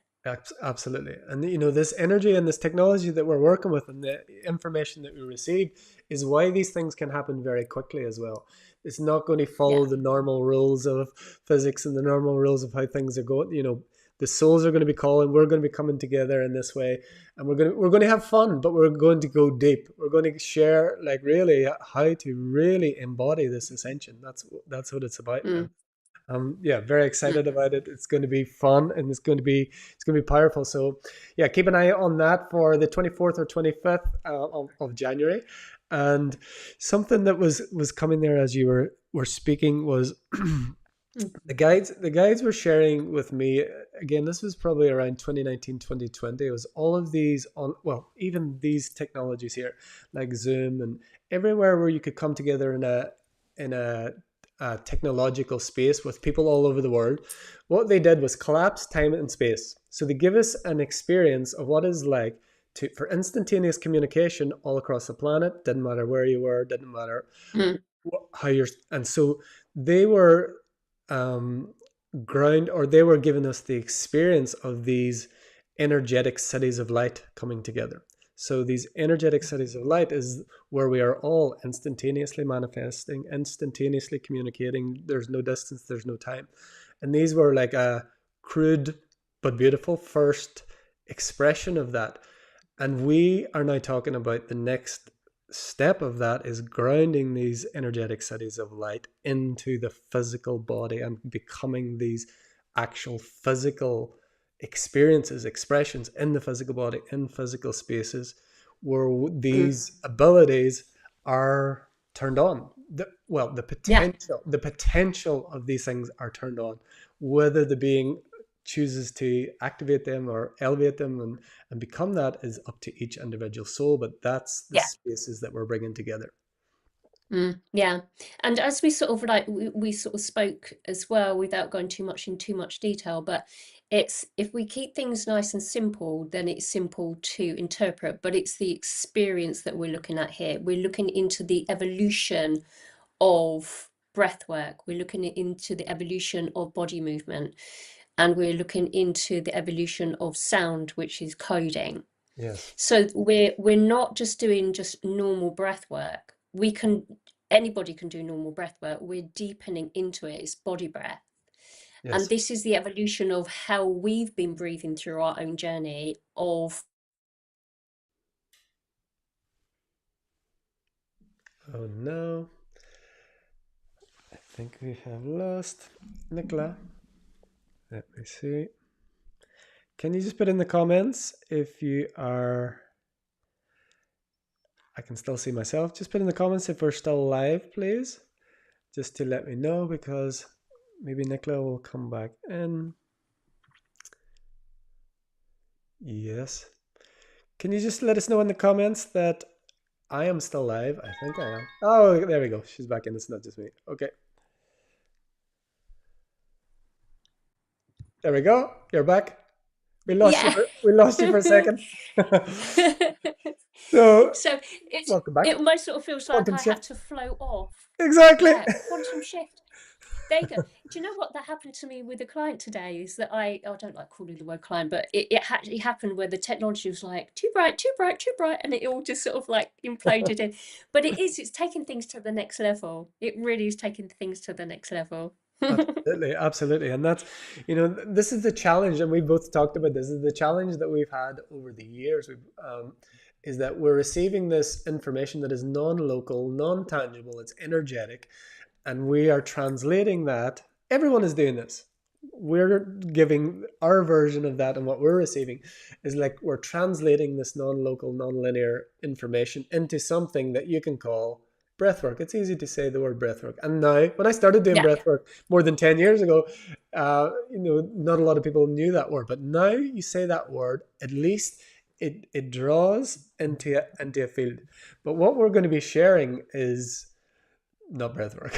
[SPEAKER 2] Absolutely. And this energy and this technology that we're working with and the information that we receive is why these things can happen very quickly as well. It's not going to follow
[SPEAKER 1] Yeah.
[SPEAKER 2] the normal rules of physics and the normal rules of how things are going. The souls are going to be calling, we're going to be coming together in this way, and we're going to have fun, but we're going to go deep. We're going to share like really how to really embody this ascension. That's what it's about.
[SPEAKER 1] Mm,
[SPEAKER 2] Yeah, very
[SPEAKER 1] mm,
[SPEAKER 2] excited about it. It's going to be fun and it's going to be powerful. So yeah, keep an eye on that for the 24th or 25th of January. And something that was coming there as you were speaking was
[SPEAKER 1] mm,
[SPEAKER 2] the guides were sharing with me again. This was probably around 2019, 2020. It was all of these on, well, even these technologies here like Zoom and everywhere where you could come together in a technological space with people all over the world. What they did was collapse time and space, so they give us an experience of what it's like for instantaneous communication all across the planet. Didn't matter where you were, didn't matter
[SPEAKER 1] mm,
[SPEAKER 2] how you're. And so they were um, they were giving us the experience of these energetic cities of light coming together. So these energetic cities of light is where we are all instantaneously manifesting, instantaneously communicating. There's no distance, there's no time. And these were like a crude but beautiful first expression of that. And we are now talking about the next step of that is grounding these energetic cities of light into the physical body and becoming these actual physical experiences, expressions in the physical body, in physical spaces where
[SPEAKER 1] mm.
[SPEAKER 2] these abilities are turned on.
[SPEAKER 1] Yeah.
[SPEAKER 2] The potential of these things are turned on, whether the being chooses to activate them or elevate them and become that is up to each individual soul, but that's the
[SPEAKER 1] Yeah.
[SPEAKER 2] spaces that we're bringing together.
[SPEAKER 1] Yeah. And as we sort of like we sort of spoke as well without going too much detail, but it's if we keep things nice and simple, then it's simple to interpret, but it's the experience that we're looking at here. We're looking into the evolution of breath work. We're looking into the evolution of body movement, and we're looking into the evolution of sound, which is coding.
[SPEAKER 2] Yes.
[SPEAKER 1] So we're not just doing just normal breath work. We can Anybody can do normal breath work. We're deepening into it. It's body breath. And
[SPEAKER 2] Yes.
[SPEAKER 1] this is the evolution of how we've been breathing through our own journey of
[SPEAKER 2] Oh no, I think we have lost Nicola. Let me see. Can you just put in the comments if you are? I can still see myself. Just put in the comments if we're still live, please. Just to let me know, because maybe Nicola will come back in. Yes. Can you just let us know in the comments that I am still live? I think I am. Oh, there we go. She's back in. It's not just me. Okay. There we go. You're back. We lost you
[SPEAKER 1] yeah.
[SPEAKER 2] for we lost you for a second. So
[SPEAKER 1] So it
[SPEAKER 2] welcome back.
[SPEAKER 1] it almost sort of feels like
[SPEAKER 2] Quantum
[SPEAKER 1] I had
[SPEAKER 2] shift.
[SPEAKER 1] to float off.
[SPEAKER 2] Exactly.
[SPEAKER 1] Yeah, quantum shift. There you go. Do you know what that happened to me with a client today? Is that I don't like calling the word client, but it actually happened where the technology was like too bright, too bright, too bright, and it all just sort of like imploded in. But it's taking things to the next level. It really is taking things to the next level.
[SPEAKER 2] Absolutely, absolutely. And that's, this is the challenge, and we both talked about this, is the challenge that we've had over the years. Is that we're receiving this information that is non-local, non-tangible, it's energetic, and we are translating that. Everyone is doing this. we're giving our version of that, and what we're receiving is like we're translating this non-local, non-linear information into something that you can call breathwork. It's easy to say the word breathwork. And now, when I started doing
[SPEAKER 1] Yeah,
[SPEAKER 2] breathwork more than 10 years ago, not a lot of people knew that word. But now you say that word, at least it draws into a field. But what we're going to be sharing is not breathwork.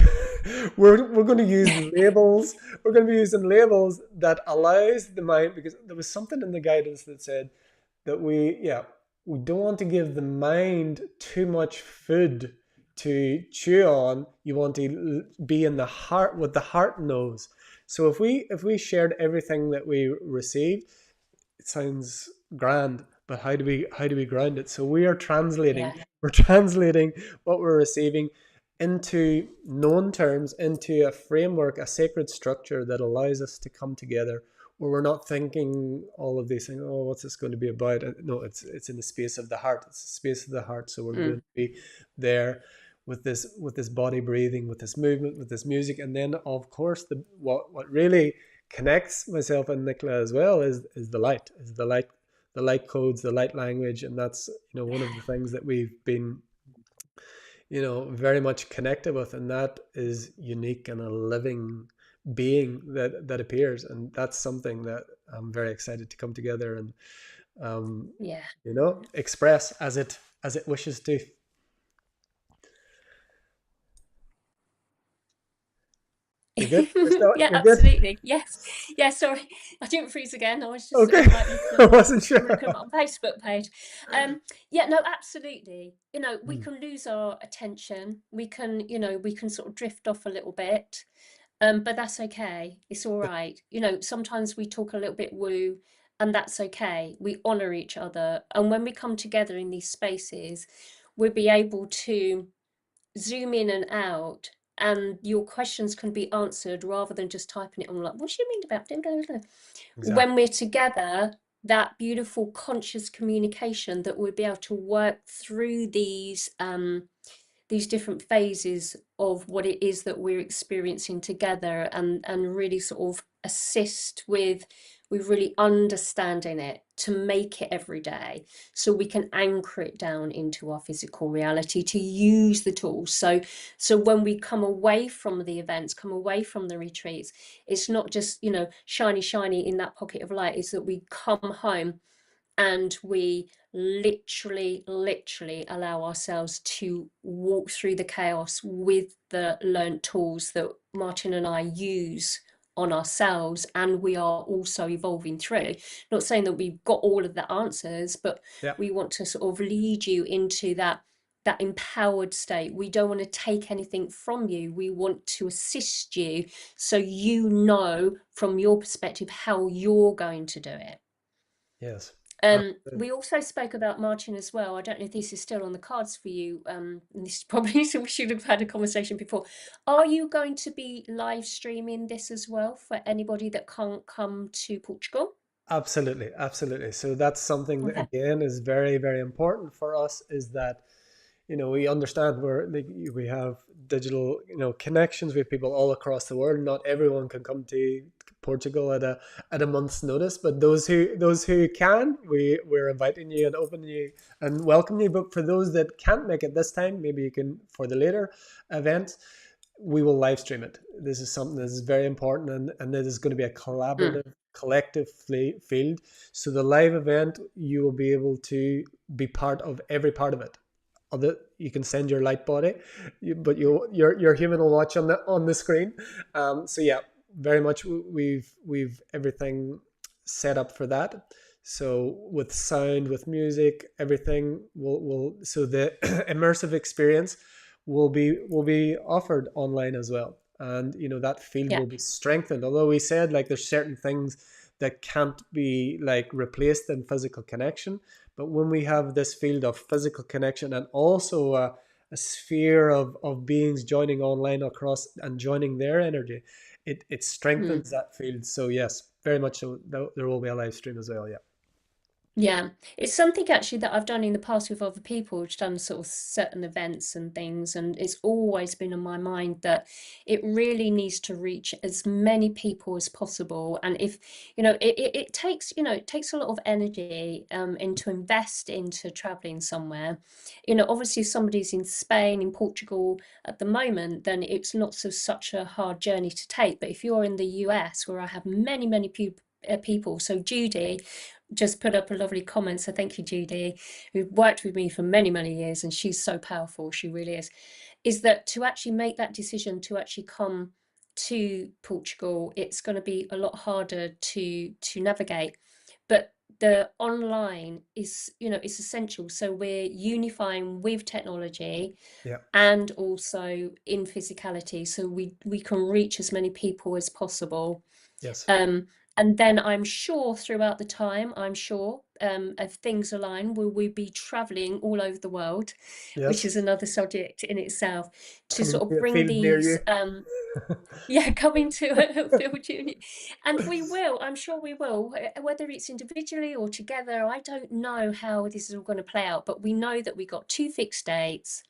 [SPEAKER 2] we're going to use labels. We're going to be using labels that allows the mind, because there was something in the guidance that said that we don't want to give the mind too much food to chew on. You want to be in the heart, what the heart knows. So if we shared everything that we received, it sounds grand, but how do we ground it? So
[SPEAKER 1] yeah,
[SPEAKER 2] we're translating what we're receiving into known terms, into a framework, a sacred structure that allows us to come together, where we're not thinking all of these things. Oh, what's this going to be about? No, it's in the space of the heart. It's the space of the heart. So we're going
[SPEAKER 1] mm,
[SPEAKER 2] to be there with this body breathing, with this movement, with this music, and then of course what really connects myself and Nicola as well is the light codes, the light language, and that's one of the things that we've been very much connected with, and that is unique and a living being that appears, and that's something that I'm very excited to come together and
[SPEAKER 1] yeah.
[SPEAKER 2] express as it wishes to. You're good.
[SPEAKER 1] Yeah,
[SPEAKER 2] You're good.
[SPEAKER 1] absolutely. Yes. Yeah, sorry. I didn't freeze again. I was just
[SPEAKER 2] Okay.
[SPEAKER 1] like
[SPEAKER 2] I
[SPEAKER 1] looking
[SPEAKER 2] wasn't
[SPEAKER 1] looking
[SPEAKER 2] sure.
[SPEAKER 1] at my Facebook page. Yeah, no, absolutely. We
[SPEAKER 2] Mm,
[SPEAKER 1] can lose our attention. We can sort of drift off a little bit. But that's okay. It's all
[SPEAKER 2] yeah.
[SPEAKER 1] right. Sometimes we talk a little bit woo, and that's okay. We honor each other. And when we come together in these spaces, we'll be able to zoom in and out, and your questions can be answered rather than just typing it on like, what do you mean about blah, blah, blah. When
[SPEAKER 2] Exactly.
[SPEAKER 1] we're together, that beautiful conscious communication that we'll be able to work through these different phases of what it is that we're experiencing together, and really sort of assist with really understanding it to make it every day, so we can anchor it down into our physical reality, to use the tools. So when we come away from the events, come away from the retreats, it's not just shiny shiny in that pocket of light. It's that we come home and we literally allow ourselves to walk through the chaos with the learnt tools that Martin and I use on ourselves, and we are also evolving through. Not saying that we've got all of the answers, but
[SPEAKER 2] Yeah.
[SPEAKER 1] we want to sort of lead you into that empowered state. We don't want to take anything from you. We want to assist you, so from your perspective how you're going to do it.
[SPEAKER 2] Yes.
[SPEAKER 1] We also spoke about Martin as well. I don't know if this is still on the cards for you. And this is probably we should have had a conversation before. Are you going to be live streaming this as well for anybody that can't come to Portugal?
[SPEAKER 2] Absolutely, absolutely. So that's something that
[SPEAKER 1] Okay.
[SPEAKER 2] again is very, very important for us, is that we understand we have digital connections with people all across the world. Not everyone can come to Portugal at a month's notice, but those who can, we're inviting you and opening you and welcoming you. But for those that can't make it this time, maybe you can for the later event. We will live stream it. This is something that is very important, and it is going to be a
[SPEAKER 1] Mm.
[SPEAKER 2] collaborative, collective field. So the live event, you will be able to be part of every part of it. Although you can send your light body, but your human will watch on the screen. So yeah, very much we've everything set up for that. So with sound, with music, everything will so the immersive experience will be offered online as well, and that field
[SPEAKER 1] Yeah.
[SPEAKER 2] will be strengthened. Although we said like there's certain things that can't be like replaced in physical connection, but when we have this field of physical connection and also a sphere of beings joining online across and joining their energy, it
[SPEAKER 1] Mm.
[SPEAKER 2] strengthens that field. So yes, very much so, there will be a live stream as well. Yeah.
[SPEAKER 1] Yeah, it's something actually that I've done in the past with other people. We've done sort of certain events and things, and it's always been on my mind that it really needs to reach as many people as possible. And if, it takes, it takes a lot of energy and to invest into traveling somewhere. Obviously, if somebody's in Spain, in Portugal at the moment, then it's not such a hard journey to take. But if you're in the US, where I have many, many people, so Judy just put up a lovely comment. So thank you, Judy, who worked with me for many, many years, and she's so powerful. She really is. Is that to actually make that decision to actually come to Portugal, it's going to be a lot harder to navigate. But the online is essential. So we're unifying with technology
[SPEAKER 2] Yeah.
[SPEAKER 1] and also in physicality, so we can reach as many people as possible.
[SPEAKER 2] Yes.
[SPEAKER 1] um, and then I'm sure throughout the time, I'm sure, if things align, will we be traveling all over the world, which
[SPEAKER 2] Yes.
[SPEAKER 1] is another subject in itself, to
[SPEAKER 2] Coming
[SPEAKER 1] sort of
[SPEAKER 2] to a
[SPEAKER 1] bring
[SPEAKER 2] field near
[SPEAKER 1] these,
[SPEAKER 2] you.
[SPEAKER 1] yeah, coming to a field uni. And we will, I'm sure we will, whether it's individually or together. I don't know how this is all going to play out, but we know that we got two fixed dates.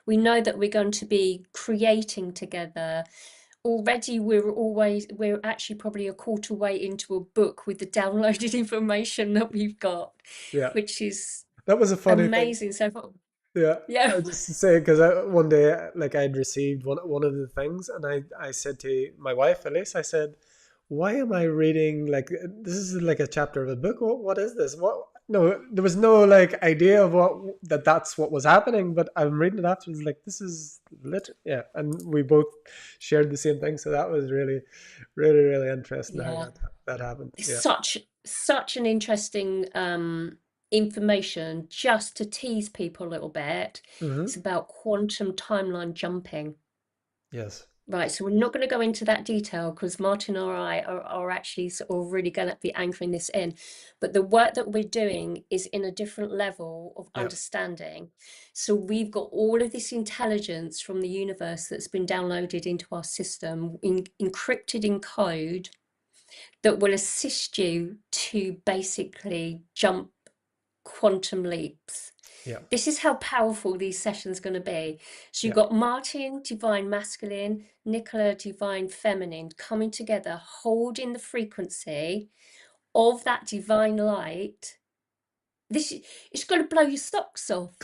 [SPEAKER 1] We know that we're going to be creating together. Already we're actually probably a quarter way into a book with the downloaded information that we've got,
[SPEAKER 2] Yeah.
[SPEAKER 1] which is
[SPEAKER 2] That was a funny thing.
[SPEAKER 1] amazing so far.
[SPEAKER 2] Yeah,
[SPEAKER 1] Yeah.
[SPEAKER 2] I was just saying because one day, like I'd received one of the things, and I said to my wife, Elise, I said, "Why am I reading like this is like a chapter of a book? What is this? What?" No, there was no like idea of that's what was happening. But I'm reading it afterwards, like this is lit. Yeah, and we both shared the same thing, so that was really, really, really interesting how
[SPEAKER 1] Yeah,
[SPEAKER 2] that happened.
[SPEAKER 1] it's
[SPEAKER 2] Yeah.
[SPEAKER 1] such an interesting information. Just to tease people a little bit, it's
[SPEAKER 2] Hmm.
[SPEAKER 1] about quantum timeline jumping.
[SPEAKER 2] Yes.
[SPEAKER 1] Right, so we're not going to go into that detail because Martin or I are actually sort of really going to be anchoring this in. But the work that we're doing is in a different level of
[SPEAKER 2] Yeah.
[SPEAKER 1] understanding. So we've got all of this intelligence from the universe that's been downloaded into our system, encrypted in code, that will assist you to basically jump quantum leaps.
[SPEAKER 2] Yeah.
[SPEAKER 1] This is how powerful these sessions are going to be. So you've
[SPEAKER 2] Yeah.
[SPEAKER 1] got Martin, divine masculine, Nicola, divine feminine, coming together, holding the frequency of that divine light. This it's going to blow your socks off.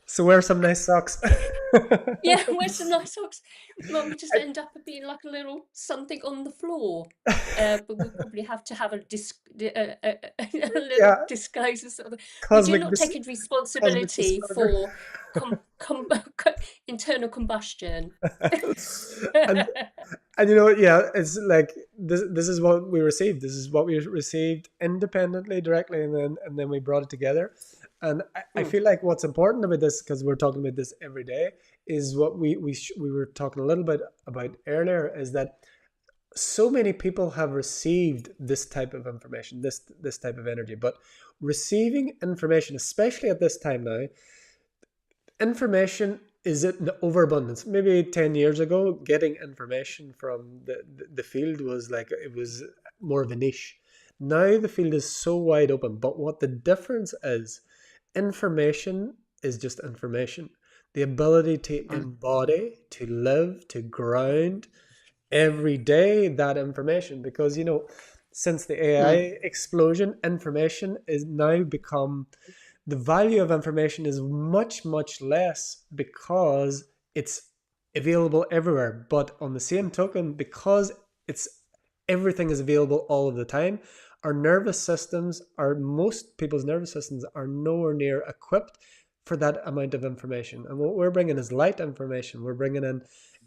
[SPEAKER 2] So wear some nice socks.
[SPEAKER 1] Yeah, where's some nice socks? Might we just end up being like a little something on the floor? But we'll probably have to have a little
[SPEAKER 2] Yeah,
[SPEAKER 1] disclosure sort of. We do
[SPEAKER 2] cosmic
[SPEAKER 1] not take
[SPEAKER 2] cosmic
[SPEAKER 1] responsibility
[SPEAKER 2] disclosure.
[SPEAKER 1] for com internal combustion.
[SPEAKER 2] and and you know, yeah, it's like this is what we received. This is what we received independently, directly, and then we brought it together. And I
[SPEAKER 1] Mm,
[SPEAKER 2] feel like what's important about this, because we're talking about this every day, is what we were talking a little bit about earlier, is that so many people have received this type of information, this type of energy, but receiving information, especially at this time now, information is it in overabundance. Maybe 10 years ago, getting information from the field was like it was more of a niche. Now the field is so wide open, but what the difference is, information is just information. The ability to
[SPEAKER 1] mm,
[SPEAKER 2] embody, to live, to ground every day that information, because you know, since the AI
[SPEAKER 1] mm,
[SPEAKER 2] explosion, information is now become, the value of information is much, much less because it's available everywhere. But on the same token, because it's everything is available all of the time, our nervous systems, our most people's nervous systems are nowhere near equipped for that amount of information. And what we're bringing is light information. We're bringing in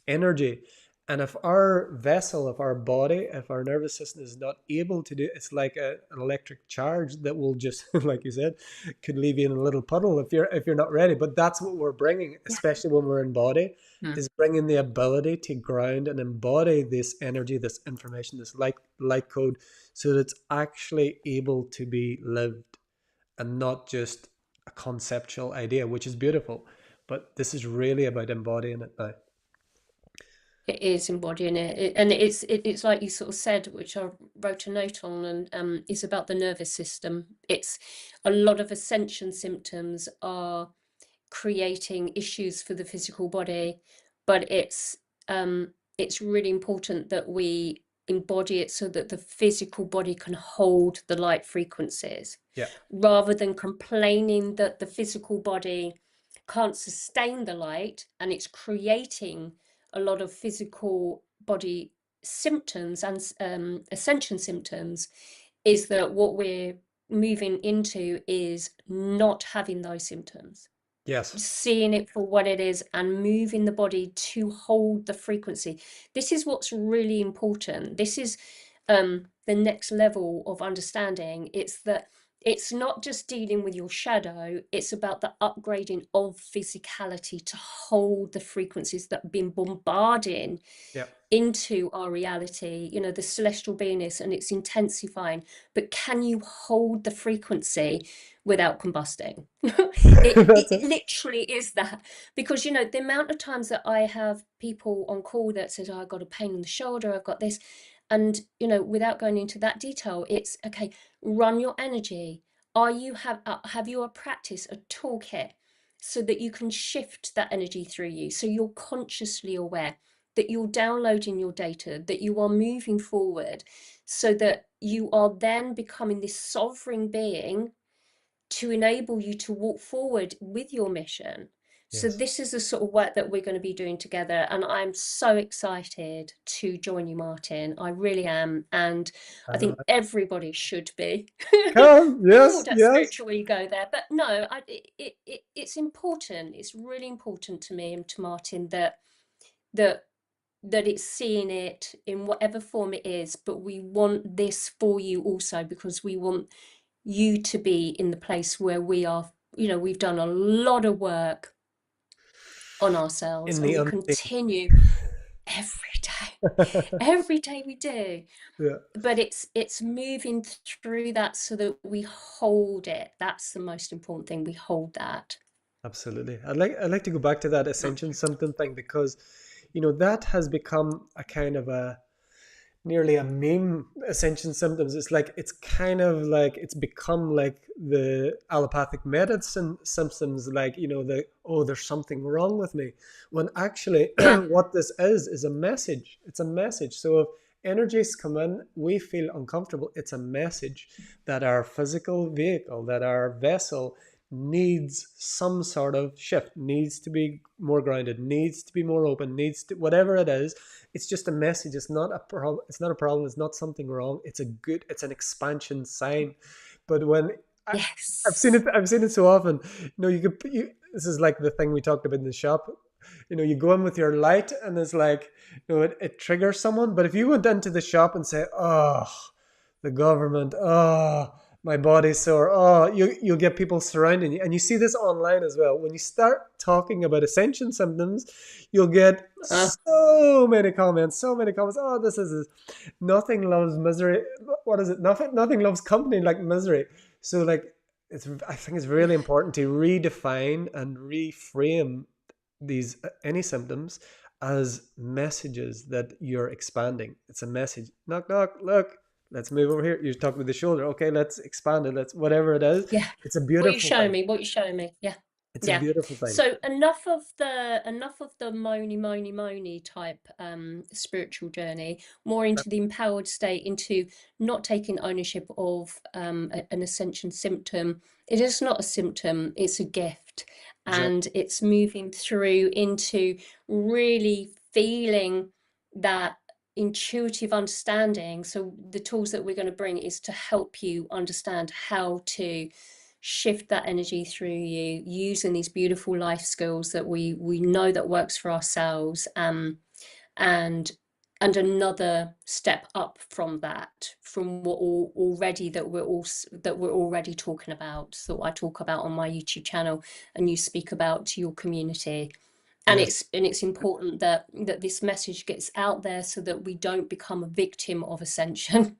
[SPEAKER 2] energy. And if our vessel, if our body, if our nervous system is not able to do, it's like an electric charge that will just, like you said, could leave you in a little puddle if you're not ready. But that's what we're bringing,
[SPEAKER 1] yeah.
[SPEAKER 2] especially when we're in body,
[SPEAKER 1] Mm.
[SPEAKER 2] is bringing the ability to ground and embody this energy, this information, this light code, so that it's actually able to be lived and not just a conceptual idea, which is beautiful. But this is really about embodying it now.
[SPEAKER 1] It is embodying it, and it's like you sort of said, which I wrote a note on, and it's about the nervous system. It's a lot of ascension symptoms are creating issues for the physical body, but it's really important that we embody it so that the physical body can hold the light frequencies,
[SPEAKER 2] Yeah.
[SPEAKER 1] rather than complaining that the physical body can't sustain the light and it's creating a lot of physical body symptoms and ascension symptoms. Is that what we're moving into, is not having those symptoms,
[SPEAKER 2] Yes.
[SPEAKER 1] seeing it for what it is and moving the body to hold the frequency. This is what's really important. This is the next level of understanding. It's that it's not just dealing with your shadow, it's about the upgrading of physicality to hold the frequencies that have been bombarding
[SPEAKER 2] Yeah.
[SPEAKER 1] into our reality, you know, the celestial beingness, and it's intensifying. But can you hold the frequency without combusting?
[SPEAKER 2] That's
[SPEAKER 1] It
[SPEAKER 2] it.
[SPEAKER 1] literally is that. Because, you know, the amount of times that I have people on call that says, oh, I've got a pain in the shoulder, I've got this. And, you know, without going into that detail, it's okay, run your energy. Have you a practice, a toolkit, so that you can shift that energy through you, so you're consciously aware, that you're downloading your data, that you are moving forward, so that you are then becoming this sovereign being to enable you to walk forward with your mission. So
[SPEAKER 2] Yes.
[SPEAKER 1] this is the sort of work that we're going to be doing together, and I'm so excited to join you, Martin. I really am, and I
[SPEAKER 2] And
[SPEAKER 1] think everybody should be.
[SPEAKER 2] come.
[SPEAKER 1] Oh,
[SPEAKER 2] Yes.
[SPEAKER 1] that
[SPEAKER 2] Yes.
[SPEAKER 1] spiritual ego there, but no, it's important. It's really important to me and to Martin that that it's seeing it in whatever form it is, but we want this for you also, because we want you to be in the place where we are. You know, we've done a lot of work on ourselves
[SPEAKER 2] In
[SPEAKER 1] and
[SPEAKER 2] the
[SPEAKER 1] we
[SPEAKER 2] unseen.
[SPEAKER 1] continue every day. Every day we do.
[SPEAKER 2] Yeah.
[SPEAKER 1] But it's moving through that so that we hold it. That's the most important thing. We hold that.
[SPEAKER 2] Absolutely. I'd like to go back to that ascension symptom thing because, that has become a kind of a nearly a meme. Ascension symptoms. It's kind of like it's become like the allopathic medicine symptoms, like, the, oh, there's something wrong with me, when actually
[SPEAKER 1] Yeah.
[SPEAKER 2] what this is a message. It's a message. So if energies come in, we feel uncomfortable, it's a message that our physical vehicle, that our vessel needs some sort of shift, needs to be more grounded, needs to be more open, needs to, whatever it is. It's just a message. It's not a problem. It's not a problem. It's not something wrong. It's an expansion sign. But when I, I've seen
[SPEAKER 1] Yes.
[SPEAKER 2] it, I've seen it so often. This is like the thing we talked about in the shop. You go in with your light, and it's like, it triggers someone. But if you went into the shop and say, "Oh, the government, oh, my body's sore," oh, you'll get people surrounding you. And you see this online as well. When you start talking about ascension symptoms, you'll get
[SPEAKER 1] Uh,
[SPEAKER 2] so many comments. Oh, this is nothing loves misery. What is it? Nothing loves company like misery. So, like, I think it's really important to redefine and reframe these any symptoms as messages that you're expanding. It's a message. Knock knock. Look, let's move over here. You're talking with the shoulder. Okay, let's expand it. Let's, whatever it is.
[SPEAKER 1] yeah.
[SPEAKER 2] It's a
[SPEAKER 1] What you
[SPEAKER 2] beautiful
[SPEAKER 1] showing
[SPEAKER 2] thing.
[SPEAKER 1] me? What you showing me? Yeah.
[SPEAKER 2] It's a
[SPEAKER 1] Yeah.
[SPEAKER 2] beautiful thing.
[SPEAKER 1] So enough of the moany type spiritual journey, more into the empowered state, into not taking ownership of an ascension symptom. It is not a symptom, it's a gift.
[SPEAKER 2] Exactly.
[SPEAKER 1] And it's moving through into really feeling that intuitive understanding. So the tools that we're going to bring is to help you understand how to shift that energy through you using these beautiful life skills that we know that works for ourselves, and another step up from that, from what already that we're already talking about, that I talk about on my YouTube channel and you speak about to your community. And
[SPEAKER 2] Yes.
[SPEAKER 1] it's important that this message gets out there so that we don't become a victim of ascension.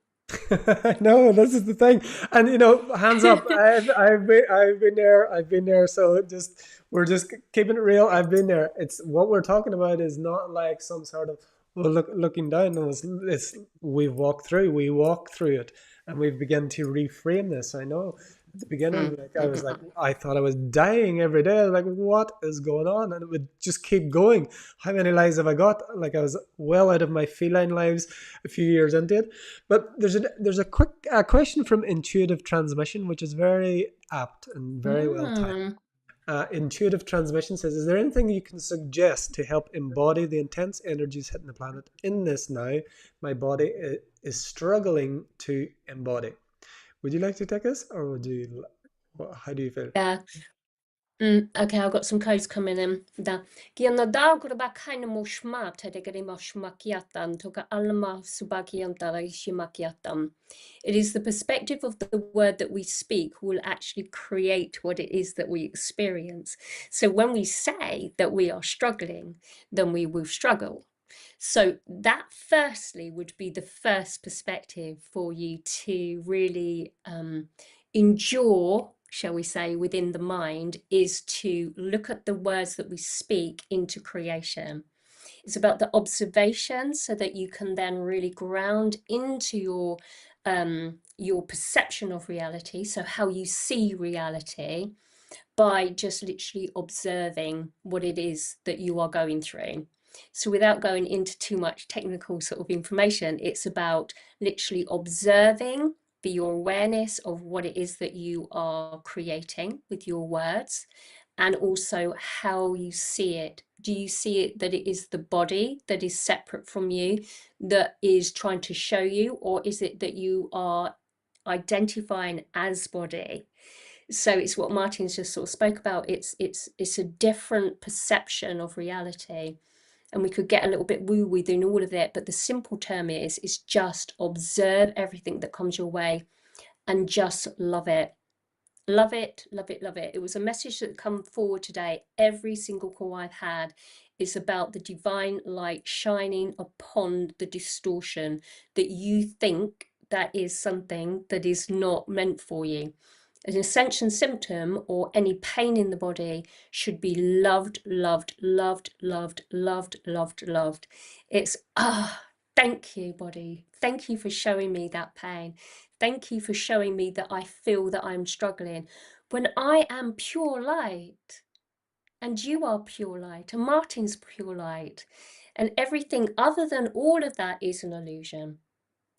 [SPEAKER 2] No, this is the thing, and hands up. I've been there. I've been there. So just we're just keeping it real. I've been there. It's what we're talking about is not like some sort of looking down. No, it's we walk through it, and we've begun to reframe this. I know at the beginning,
[SPEAKER 1] Mm,
[SPEAKER 2] like I
[SPEAKER 1] mm,
[SPEAKER 2] was
[SPEAKER 1] mm,
[SPEAKER 2] like,
[SPEAKER 1] mm.
[SPEAKER 2] I thought I was dying every day. I was like, what is going on? And it would just keep going. How many lives have I got? Like I was well out of my feline lives a few years into it. But there's a quick question from Intuitive Transmission, which is very apt and very well timed.
[SPEAKER 1] Mm.
[SPEAKER 2] Intuitive Transmission says, "Is there anything you can suggest to help embody the intense energies hitting the planet in this now? My body is struggling to embody." Would you like to take this, or would you? How do you feel?
[SPEAKER 1] Yeah. Okay, I've got some codes coming in. Da. Gianna dagur ba kaina mo shma te de grima shmakiatan toka alma subakianta la shimakiatan. It is the perspective of the word that we speak will actually create what it is that we experience. So when we say that we are struggling, then we will struggle. So that firstly would be the first perspective for you to really endure, shall we say, within the mind, is to look at the words that we speak into creation. It's about the observation so that you can then really ground into your perception of reality, so how you see reality, by just literally observing what it is that you are going through. So, without going into too much technical sort of information, it's about literally observing your awareness of what it is that you are creating with your words, and also how you see it. Do you see it that it is the body that is separate from you that is trying to show you, or is it that you are identifying as body? So it's what Martin's just sort of spoke about. It's a different perception of reality, and we could get a little bit woo within all of it. But the simple term is just observe everything that comes your way and just love it. Love it, love it, love it. It was a message that come forward today. Every single call I've had is about the divine light shining upon the distortion that you think that is something that is not meant for you. An ascension symptom or any pain in the body should be loved, loved, loved, loved, loved, loved, loved. It's thank you, body. Thank you for showing me that pain. Thank you for showing me that I feel that I'm struggling. When I am pure light, and you are pure light, and Martin's pure light, and everything other than all of that is an illusion.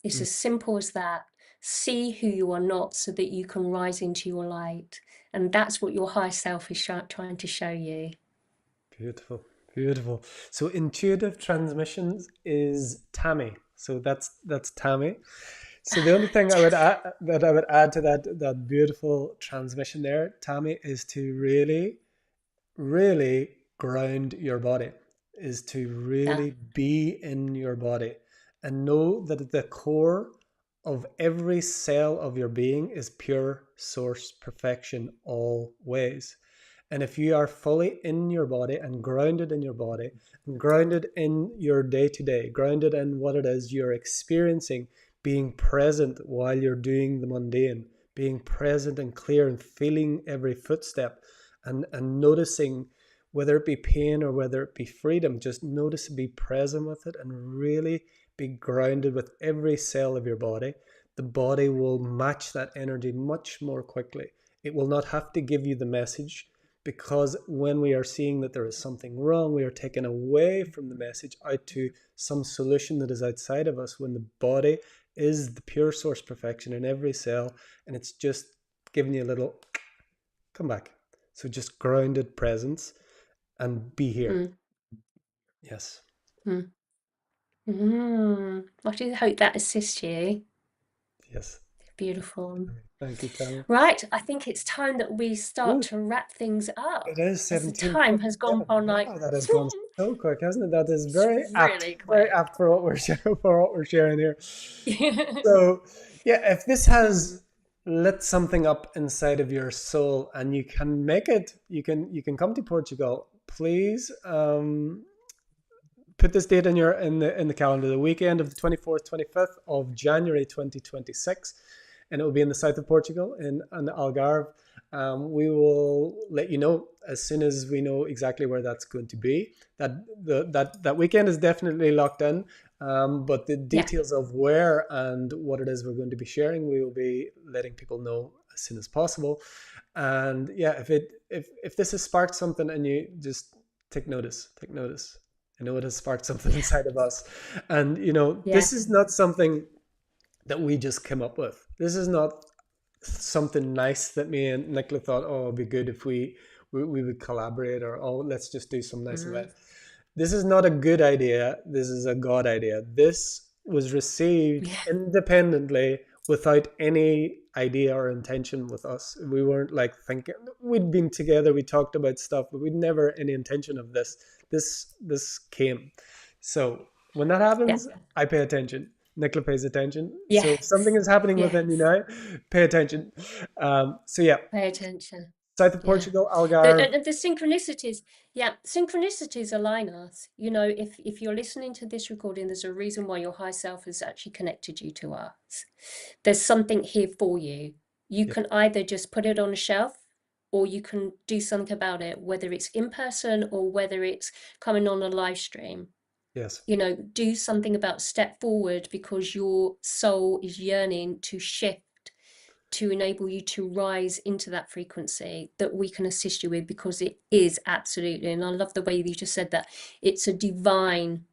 [SPEAKER 1] It's
[SPEAKER 2] Mm,
[SPEAKER 1] as simple as that. See who you are not so that you can rise into your light. And that's what your higher self is trying to show you.
[SPEAKER 2] beautiful, beautiful. So Intuitive Transmissions is Tammy. So that's Tammy. So the only thing I would add to that beautiful transmission there, Tammy, is to really ground your body, is to
[SPEAKER 1] Yeah.
[SPEAKER 2] really be in your body and know that at the core of every cell of your being is pure source perfection always. And if you are fully in your body and grounded in your body and grounded in your day to day, grounded in what it is you're experiencing, being present while you're doing the mundane, being present and clear and feeling every footstep, and noticing whether it be pain or whether it be freedom, just notice, be present with it, and really be grounded with every cell of your body. The body will match that energy much more quickly. It will not have to give you the message, because when we are seeing that there is something wrong, we are taken away from the message out to some solution that is outside of us, when the body is the pure source perfection in every cell, and it's just giving you a little come back. So just grounded presence and be here.
[SPEAKER 1] Mm,
[SPEAKER 2] Yes.
[SPEAKER 1] mm, I do hope that assists you.
[SPEAKER 2] Yes.
[SPEAKER 1] Beautiful.
[SPEAKER 2] Thank you, Tammy.
[SPEAKER 1] Right, I think it's time that we start
[SPEAKER 2] Oh,
[SPEAKER 1] to wrap things
[SPEAKER 2] it
[SPEAKER 1] up
[SPEAKER 2] is
[SPEAKER 1] as the time has gone
[SPEAKER 2] 17:47.
[SPEAKER 1] on like
[SPEAKER 2] Wow, that has gone so quick, hasn't it? That is
[SPEAKER 1] it's really
[SPEAKER 2] very
[SPEAKER 1] quick.
[SPEAKER 2] apt for what we're sharing here. So, yeah, if this has lit something up inside of your soul, and you can make it, you can come to Portugal. Please put this date in your in the calendar, the weekend of the 24th, 25th of January 2026, and it will be in the south of Portugal in Algarve. We will let you know as soon as we know exactly where that's going to be. That weekend is definitely locked in, but the
[SPEAKER 1] Yeah.
[SPEAKER 2] details of where and what it is we're going to be sharing, we will be letting people know as soon as possible. And yeah, if this has sparked something and you just take notice, take notice. I know it has sparked something
[SPEAKER 1] Yeah.
[SPEAKER 2] inside of us, and
[SPEAKER 1] Yeah.
[SPEAKER 2] this is not something that we just came up with. This is not something nice that me and Nicola thought, oh, it'd be good if we would collaborate, or oh, let's just do some nice event.
[SPEAKER 1] Mm.
[SPEAKER 2] This is not a good idea. This is a God idea. This was received
[SPEAKER 1] Yeah.
[SPEAKER 2] independently without any idea or intention with us. We weren't like thinking. We'd been together. We talked about stuff, but we'd never any intention of this. This came. So when that
[SPEAKER 1] Yeah.
[SPEAKER 2] happens, I pay attention. Nicola pays attention. So if something
[SPEAKER 1] Yes.
[SPEAKER 2] is happening within you
[SPEAKER 1] Yes.
[SPEAKER 2] now, pay attention. So yeah,
[SPEAKER 1] Pay attention.
[SPEAKER 2] south of
[SPEAKER 1] Yeah.
[SPEAKER 2] Portugal,
[SPEAKER 1] The
[SPEAKER 2] Algarve.
[SPEAKER 1] and the synchronicities, yeah, synchronicities align us. You know, if you're listening to this recording, there's a reason why your high self has actually connected you to us. There's something here for you. You
[SPEAKER 2] Yeah.
[SPEAKER 1] can either just put it on a shelf or you can do something about it, whether it's in person or whether it's coming on a live stream.
[SPEAKER 2] Yes.
[SPEAKER 1] You know, do something about step forward because your soul is yearning to shift to enable you to rise into that frequency that we can assist you with, because it is absolutely, and I love the way you just said that, it's a divine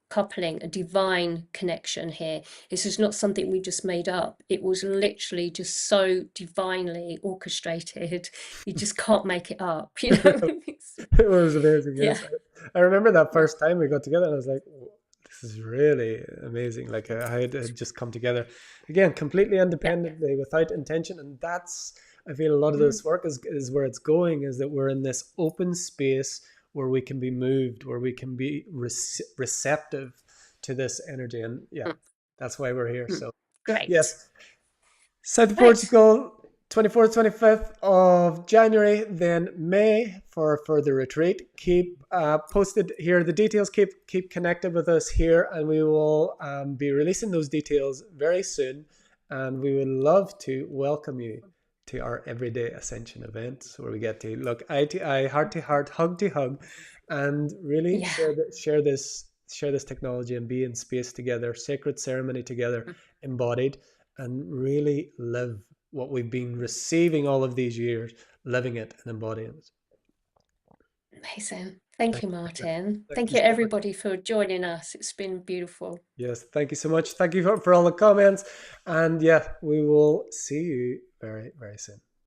[SPEAKER 1] coupling, a divine connection here. This is not something we just made up. It was literally just so divinely orchestrated. You just can't make it up, you know.
[SPEAKER 2] It was amazing.
[SPEAKER 1] Yeah.
[SPEAKER 2] Yes, I remember that
[SPEAKER 1] Yeah.
[SPEAKER 2] first time we got together, and I was like, "Oh, "This is really amazing!" Like how it had just come together again, completely
[SPEAKER 1] Yeah.
[SPEAKER 2] independently, without intention, and that's I feel a lot of
[SPEAKER 1] Mm.
[SPEAKER 2] this work is where it's going. Is that we're in this open space where we can be moved, where we can be receptive to this energy, and yeah,
[SPEAKER 1] Mm.
[SPEAKER 2] that's why we're here.
[SPEAKER 1] Mm.
[SPEAKER 2] So
[SPEAKER 1] Great.
[SPEAKER 2] yes, south of
[SPEAKER 1] Great.
[SPEAKER 2] Portugal, 24th, 25th of January, then May for a further retreat. Keep posted here the details. Keep connected with us here, and we will be releasing those details very soon. And we would love to welcome you to our everyday Ascension events, where we get to look eye to eye, heart to heart, hug to hug, and really
[SPEAKER 1] Yeah.
[SPEAKER 2] share this technology and be in space together, sacred ceremony together, embodied, and really live what we've been receiving all of these years, living it and embodying it.
[SPEAKER 1] Amazing. Thank
[SPEAKER 2] Thank
[SPEAKER 1] you,
[SPEAKER 2] you.
[SPEAKER 1] Martin.
[SPEAKER 2] Thank
[SPEAKER 1] Thank
[SPEAKER 2] you
[SPEAKER 1] you,
[SPEAKER 2] so much.
[SPEAKER 1] everybody, for joining us. It's been beautiful.
[SPEAKER 2] Yes, thank you so much. Thank you for all the comments. And yeah, we will see you very, very soon.